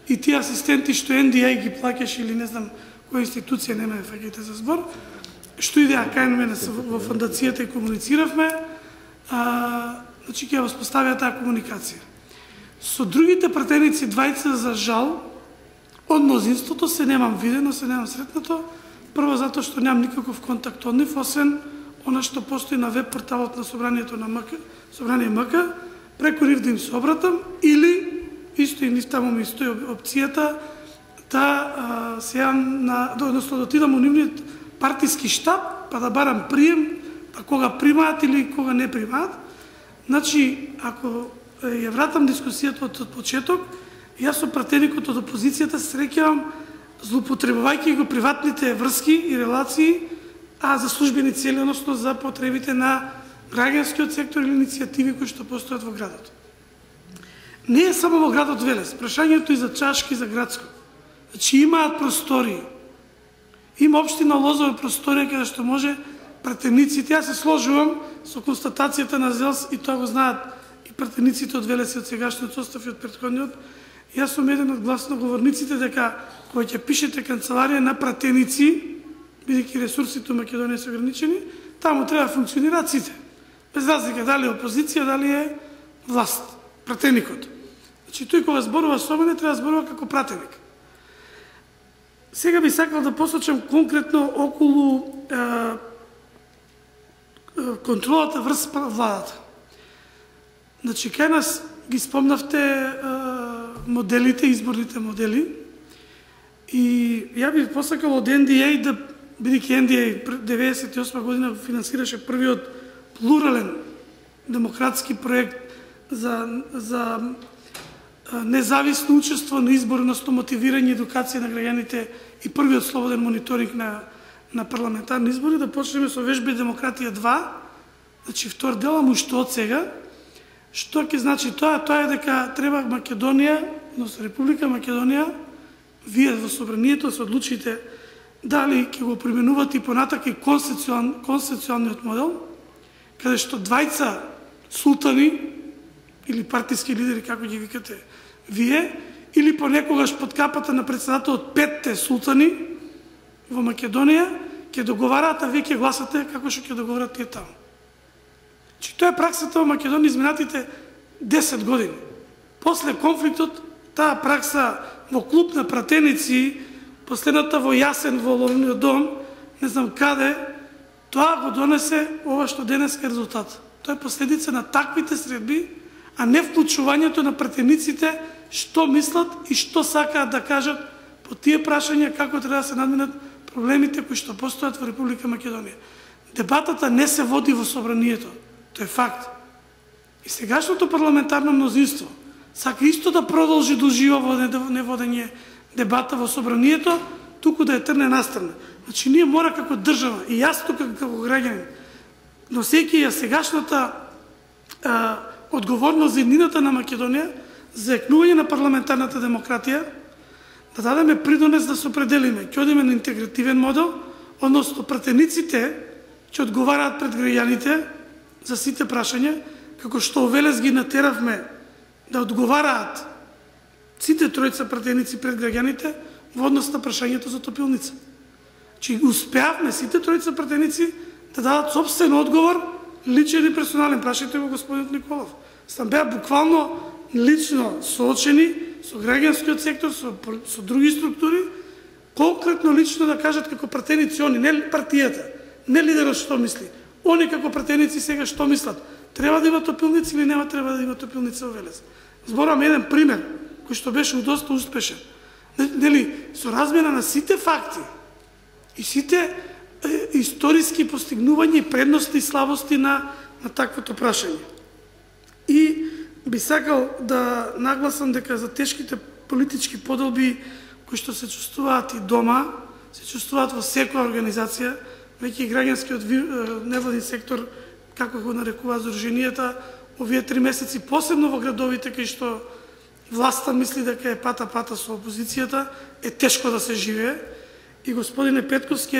и тие асистенти што NDA ги плакаш или не знам која институција, нема фаќајте за збор, што идеја кај мене во фондацијата и комунициравме, значи ќе воспоставија таа комуникација. Со другите пратеници двајца, за жал, од мнозинството се немам видено, се немам сретнато, прво затоа што немам никаков контакт од нив, освен она што постои на веб порталот на Собранието на МК, Собрание МК, преку нив да им се обратам, или исто и нив таму ми стои опцијата да се јавам односно да отидам у нивниот партиски штаб, па да барам прием, па кога примаат или кога не примаат. Значи, ако ја вратам дискусијата од почеток, јас со пратеникот од опозицијата се среќавам злоупотребувајќи го приватните врски и релации, а за службени цели, односно за потребите на граѓанскиот сектор или иницијативи кои што постојат во градот. Не е само во градот Велес, прашањето и за Чашки, за Градско. Значи имаат простории. Има општина Лозово просторија каде што може пратениците, јас се сложувам со констатацијата на ЗЕЛС и тоа го знаат и пратениците од Велес и од сегашниот состав и од претходниот. Јас сум еден од гласноговорниците дека кога ќе пишете канцеларија на пратеници, бидејќи ресурсите у Македонија се ограничени, таму треба да функционираат сите. Без разлика дали е опозиција, дали е власт, пратеникот. Значи тој кога зборува со мене, треба да зборува како пратеник. Сега би сакал да посочам конкретно околу контролата врз владата. Значи, кај нас ги спомнавте моделите, изборните модели, и ја би посакал од NDA да, бидејќи NDA 1998 година финансираше првиот плурален демократски проект за независно учество на изборност, мотивирање, едукација на граѓаните и првиот слободен мониторинг на парламентарни избори, да почнеме со вежба Демократија 2, значи втор дел, ама што од сега. Што ќе значи тоа? Тоа е дека треба Македонија, односно Република Македонија, вие во Собранието се одлучите дали ќе го применувате и понатака и конституционалниот модел, каде што двајца султани или партиски лидери, како ги викате вие, или понекогаш под капата на председателот 5 султани во Македонија, ќе договараат, а вие ќе гласате како што ќе договарат тие таму. Че тоа е праксата во Македонија изминатите 10 години. После конфликтот, таа пракса во клуб на пратеници, последната во Јасен, во Ловниот дом, не знам каде, тоа го донесе ова што денес е резултат. Тоа е последица на таквите средби, а не вклучувањето на пратениците што мислат и што сакаат да кажат по тие прашања како треба да се надминат проблемите кои што постојат во Република Македонија. Дебатата не се води во Собранието. Тоа е факт. И сегашното парламентарно мнозинство сака исто да продолжи да ужива во неводење дебата во Собранието, туку да ја трне настрана. Значи, ние мора како држава, и јас тука како граѓанин, носејќи ја сегашната одговорност за еднината на Македонија, за екнување на парламентарната демократија, да дадеме придонес да се определиме. Ќе одиме на интегративен модел, односно пратениците ќе одговараат пред граѓаните за сите прашања, како што Велес ги натеравме да одговараат сите тројца пратеници пред граѓаните во однос на прашањето за топилница. Че успеавме сите тројца пратеници да дадат собствен одговор, личен и персонален. Прашајте го господинот Николов. Сам беа буквално лично соочени со граѓанскиот сектор, со други структури, конкретно лично да кажат како пратеници они, не партијата, не лидерот што мисли. Они како пратеници сега што мислат? Треба да има топилници или нема треба да има топилница во Велес? Зборам еден пример, кој што беше доста успешен. Нели, со размена на сите факти и сите историски постигнувања и предности и слабости на таквото прашање. И би сакал да нагласам дека за тешките политички поделби кои што се чувствуваат и дома, се чувствуваат во секоја организација, веќе и граѓанскиот невладин сектор, како го нарекуваат здруженијата, овие 3 месеци, посебно во градовите кај што власта мисли дека е пата со опозицијата, е тешко да се живее. И господине Петковски,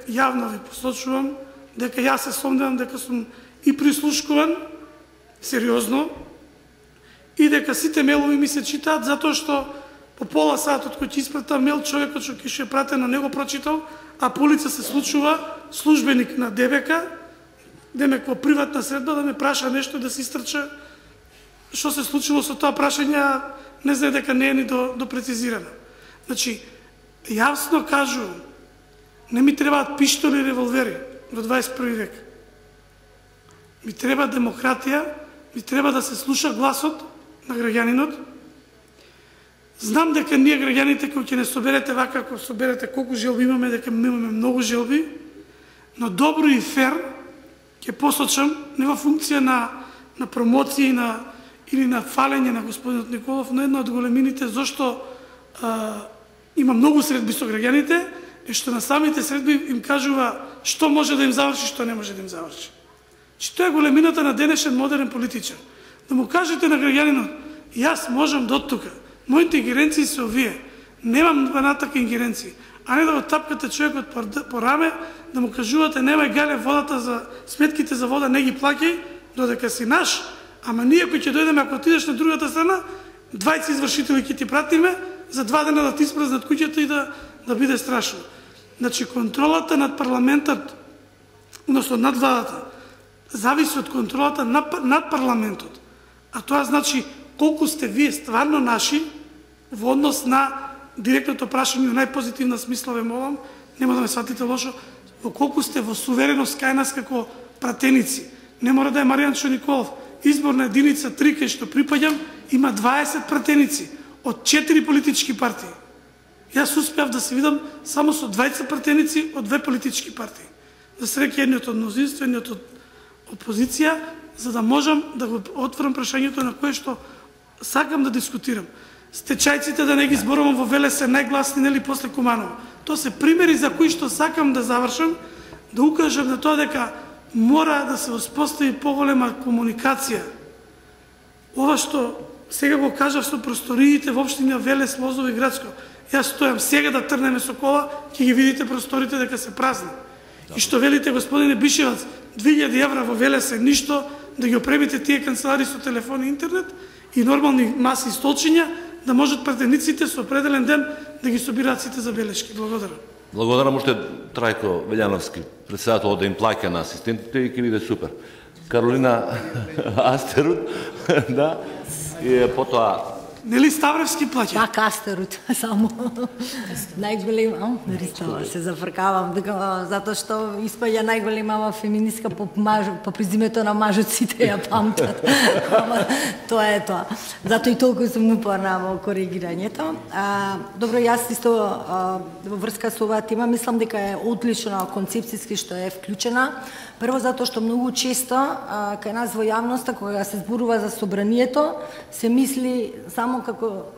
јавно ви посочувам дека јас се сомневам дека сум и прислушкуван сериозно и дека сите мелови ми се читаат затоа што по пола сат од кој ќе испратам мел, човекот што ќе ше пратено не го прочитал, а по улица се случува службеник на ДБК, демек во приватна средба да ме праша нешто да се истрча. Што се случило со тоа прашање, не знае дека не е ни до прецизирано. Значи, јасно кажувам, не ми требаат пиштоли и револвери во 21 век. Ми треба демократија, ми треба да се слуша гласот на граѓанинот. Знам дека ние граѓаните кои ќе не соберете вака, ако соберете колку желби имаме, дека имаме многу желби, но добро и фер ќе посочам не во функција на промоција или на фалење на господинот Николов, но една од големините зашто има многу средби со граѓаните и што на самите средби им кажува што може да им заврши, што не може да им заврши. Че тоа е големината на денешен модерен политичар. Да му кажете на граѓанинот, јас можам до тука, моите ингеренции се овие, немам натака ингеренции, а не да го тапкате човекот по раме, да му кажувате немај гале водата за сметките за вода, не ги плаќај, додека си наш, ама ние кои ќе дојдеме, ако отидеш на другата страна, 20 извршители ќе ти пратиме, за 2 дена да ти испразнат куќата и да биде страшно. Значи, контролата над парламентот, односно над владата, зависи од контролата над парламентот. А тоа значи колку сте вие стварно наши во однос на директното прашање во најпозитивна смисла ве молам, нема да ме сватите лошо, во колку сте во сувереност кај нас како пратеници. Не мора да е Маријанчо Николов. Изборна единица 3 кај што припаѓам има 20 пратеници од 4 политички партии. Јас успеав да се видам само со 20 пратеници од 2 политички партии. За среќа едниот од мнозинство, едниот од опозиција, за да можам да го отворам прашањето на кое што сакам да дискутирам. Стечајците да не ги зборувам во Велес се најгласни, нели после Куманово. Тоа се примери за кои што сакам да завршам, да укажам на тоа дека мора да се успостави поголема комуникација. Ова што сега го кажав со просториите во општина Велес, Лозово и Градско. Јас стојам сега да трнеме со кола, ќе ги видите просторите дека се празни. И што велите, господине Бишевац, 2000 евра во Велес е ништо, да ги опремите тие канцелари со телефон и интернет и нормални маси и столчиња, да можат пратениците со определен ден да ги собираат сите забелешки. Благодарам. Благодарам уште Трајко Велјановски, председател да им плаќа на асистентите и ќе биде супер. Каролина Астерут, да, и потоа Нели Ставревски плаќа? Пак Астерут, само. Најголема, се зафркавам, затоа што испаѓа најголема феминистка по презимето на мажот, сите ја памтат. Ама тоа е тоа. Затоа и толку сум упорна во коригирањето. Добро, јас исто во врска со оваа тема мислам дека е одлична концепцијски што е вклучена. Прво затоа што многу често кај нас во јавноста кога се зборува за собранието се мисли само како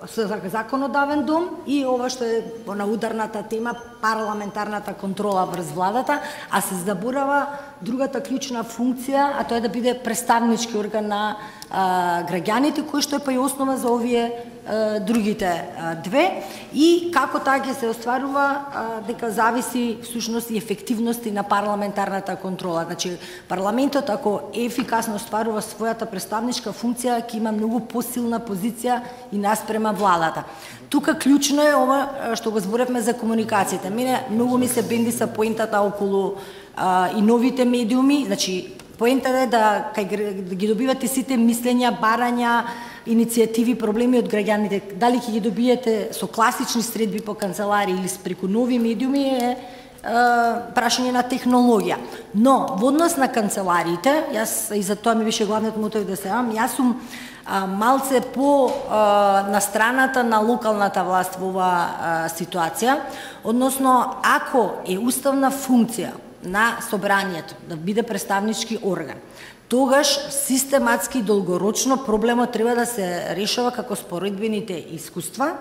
законодавен дом и ова што е на ударната тема парламентарната контрола врз владата, а се заборава другата клучна функција, а тоа е да биде представнички орган на граѓаните, кој што е па и основа за овие другите две, и како таа ќе се остварува дека зависи всушност и ефективности на парламентарната контрола. Значи парламентот ако ефикасно остварува својата представничка функција, ќе има многу посилна позиција и наспрема владата. Тука клучно е ова што го зборевме за комуникацијата. Мене многу ми се бендиса поентата околу и новите медиуми, значи поентата е да ги добивате сите мислења, барања, иницијативи, проблеми од граѓаните. Дали ќе ги добиете со класични средби по канцелари или преку нови медиуми е прашање на технологија. Но во однос на канцелариите, јас и за тоа ми беше главниот мотив да се јавам, јас сум малце по на страната на локалната власт во оваа ситуација, односно ако е уставна функција на собранието да биде представнички орган, тогаш систематски долгорочно проблемот треба да се решава како споредбените искуства,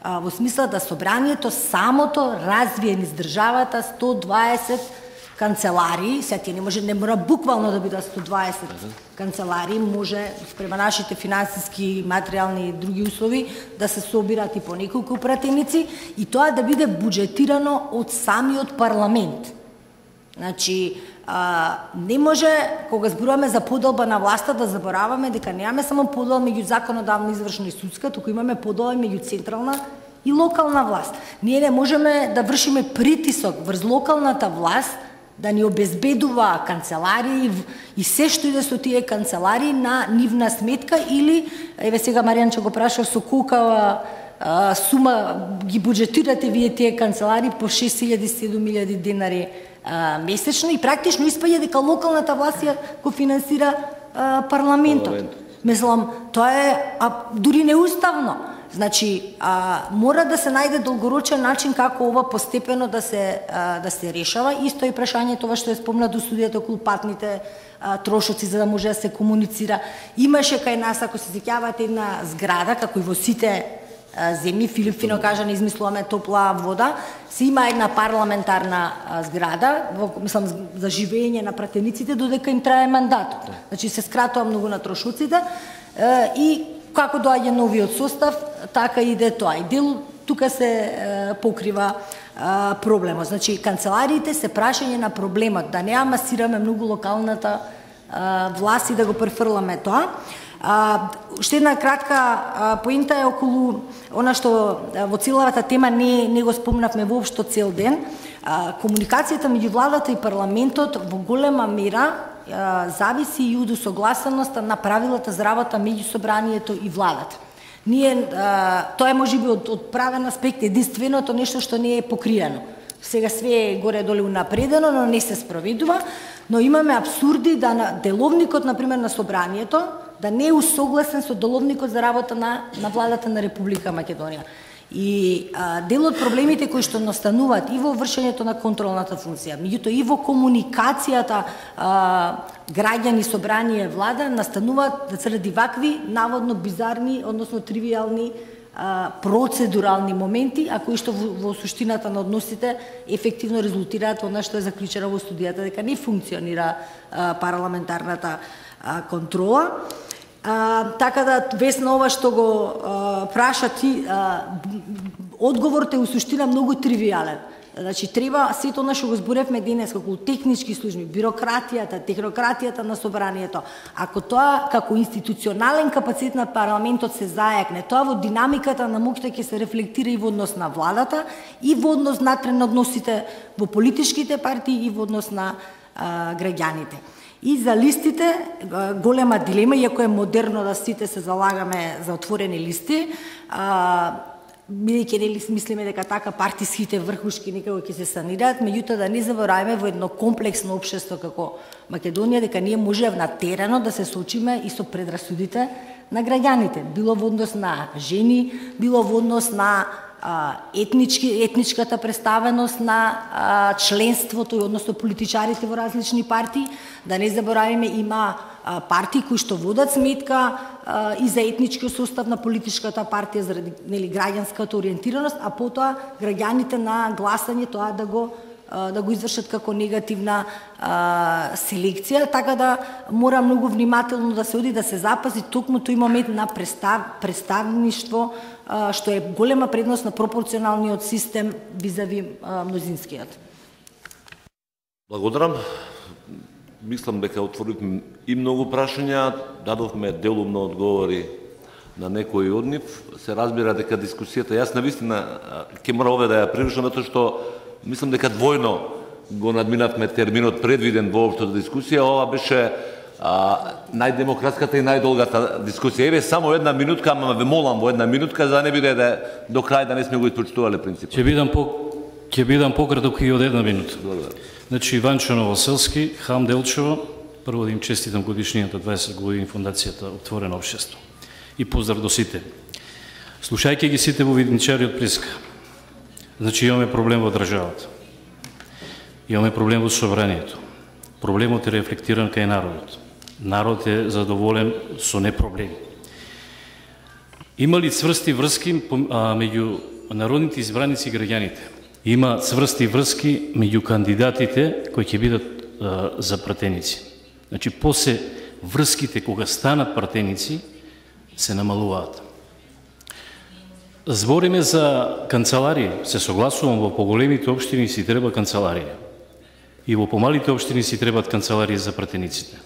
во смисла да собранието самото развие низ државата 120 канцеларии, сега тие не мора буквално да бидат 120 канцеларии, може спрема нашите финансиски, материјални и други услови да се собират и по неколку пратеници и тоа да биде буџетирано од самиот парламент. Значи, не може, кога зборуваме за поделба на власта, да забораваме дека немаме само поделба меѓу законодавна, извршна и судска, туку имаме поделба меѓу централна и локална власт. Ние не можеме да вршиме притисок врз локалната власт да ни обезбедува канцеларии и се што иде со тие канцеларии на нивна сметка или, еве сега Маријанче го прашав со колка сума ги буџетирате вие тие канцеларии по 6.000-7.000 денари месечно и практично испаѓа дека локалната власт ја го финансира парламентот. Мислам, тоа е дури неуставно. Значи, мора да се најде долгорочен начин како ова постепено да се решава. Исто и прашањето ова што е спомнато до студијата околу патните трошоци за да може да се комуницира. Имаше кај нас, ако се сеќавате, една зграда, како и во сите земји, Филип фино кажа, не измислуваме топла вода, се има една парламентарна зграда, мислам за живење на пратениците додека им трае мандатот. Значи се скратува многу на трошоците и како доаѓа новиот состав, така иде тоа. И дел тука се покрива проблемот. Значи канцелариите се прашање на проблемот, да не амасираме многу локалната власт и да го префрламе тоа. Уште една кратка поинта е околу она што во целата тема не го спомнавме воопшто цел ден. Комуникацијата меѓу владата и парламентот во голема мера зависи и од усогласеноста на правилата за работа меѓу собранието и владата. Тоа е можеби од правен аспект единственото нешто што не е покриено. Сега све е горе-долу напредено, но не се спроведува, но имаме абсурди да деловникот, например, на собранието, да не е усогласен со деловникот за работа на владата на Република Македонија. И дел од проблемите кои што настануваат и во вршењето на контролната функција, меѓутоа и во комуникацијата граѓани, собрание, влада, настануваат заради вакви наводно бизарни, односно тривијални процедурални моменти, а кои што во суштината на односите ефективно резултираат од што е заклучено во студијата дека не функционира парламентарната контрола. Така да, Весна, ова што го праша ти, одговорот е у суштина многу тривијален. Значи, треба сето на што го зборевме денес, околу технички служби, бирократијата, технократијата на собранието, ако тоа како институционален капацитет на парламентот се зајакне, тоа во динамиката на моќта ќе се рефлектира и во однос на владата, и во однос натре на односите во политичките партии, и во однос на граѓаните. И за листите, голема дилема, иако е модерно да сите се залагаме за отворени листи, бидејќи нели мислиме дека така партиските врхушки никако ќе се санираат, меѓутоа да не забораваме во едно комплексно општество како Македонија дека ние можеме на терено да се соочиме и со предрасудите на граѓаните, било во однос на жени, било во однос на етничката представеност на членството, односно политичарите во различни партии. Да не забораваме, има партии кои што водат сметка и за етничкиот состав на политичката партија заради граѓанската ориентираност, а потоа граѓаните на гласање тоа да го извршат како негативна селекција, така да мора многу внимателно да се оди да се запази токму тој момент на представништво, што е голема предност на пропорционалниот систем визави мнозинскиот. Благодарам. Мислам дека отворивме и многу прашања, дадовме делумно одговори на некои од нив. Се разбира дека дискусијата, јас навистина ќе мора овде да ја привршам, затоа што мислам дека двојно го надминавме терминот предвиден во општата дискусија. Ова беше најдемократската и најдолгата дискусија. Еве само една минутка, ама ве молам во една минутка, за да не биде до крај да не сме го испрочитувале принципот. Ќе бидам пократок и од една минута. Значи, Иванчо Новоселски, Хам Делчево, прво да им честитам годишнината 20 години фондацијата Отворено општество. И поздрав до сите. Слушајќи ги сите во видничари од Преска, значи имаме проблем во државата. Имаме проблем во собранието. Проблемот е рефлектиран кај народот. Народ е задоволен со непроблеми. Има ли цврсти врски меѓу народните избраници и граѓаните? има цврсти врски меѓу кандидатите кои ќе бидат за пратеници. Значи, после врските кога станат пратеници, се намалуваат. Збориме за канцеларии, се согласувам, во поголемите општини си треба канцеларија. И во помалите општини си требаат канцеларии за пратениците.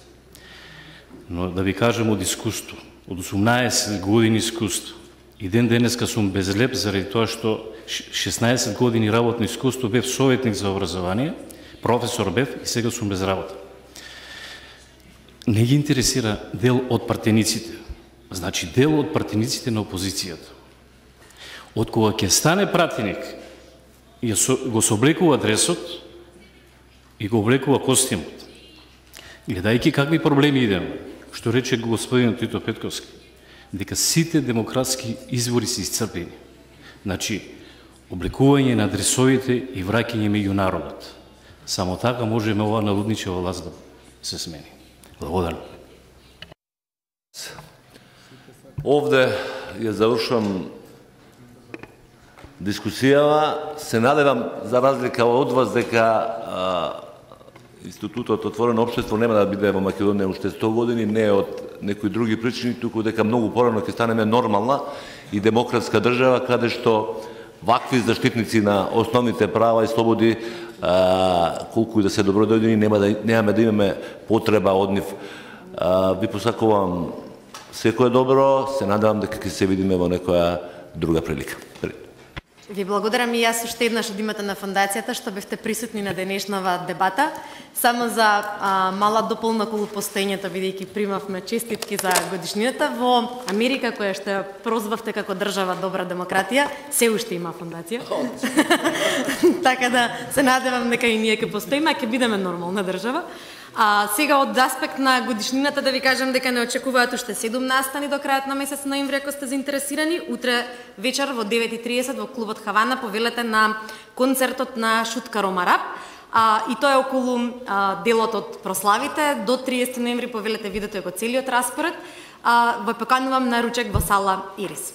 Но да ви кажем од искуство, од 18 години искуство, и денеска сум безлеп заради тоа што 16 години работно искуство бев советник за образование, професор бев и сега сум без работа. Не ги интересира дел од пратениците, значи дел од пратениците на опозицијата. Од кога ќе стане пратеник, го соблекува дресот и го облекува костимот. Гледајќи какви проблеми идеме, што рече господин Тито Петковски, дека сите демократски извори се исцрпени. Значи, облекување на дресовите и враќање меѓу народот. Само така можеме ова налудничева власт да се смени. Благодарам. Овде ја завршувам дискусијава. Се надевам, за разлика од вас, дека Институтот Отворено општество нема да биде во Македонија уште 100 години, не од некои други причини, туку дека многу порано ќе станеме нормална и демократска држава, каде што вакви заштитници на основните права и слободи, колку и да се добродојдени, немаме да имаме потреба од нив. Ви посакувам секое добро, се надевам дека ќе се видиме во некоја друга прилика. Ви благодарам и јас уште еднаш од името на фондацијата што бевте присутни на денешнава дебата. Само за мала дополна околу постоењето, бидејќи примавме честитки за годишнината, во Америка, која што ја прозвавте како држава добра демократија, се уште има фондација. Така да се надевам дека и ние ќе постоиме, ќе бидеме нормална држава. Сега од аспект на годишнината да ви кажам дека не очекуваат уште 7 настани до крајот на месец ноември ако сте заинтересирани. Утре вечер во 9:30 во клубот Хавана повелете на концертот на Шутка Ромарап. И тоа е околу делот од прославите. До 30 ноември повелете видете го целиот распоред. Ве поканувам на ручек во сала Ирис.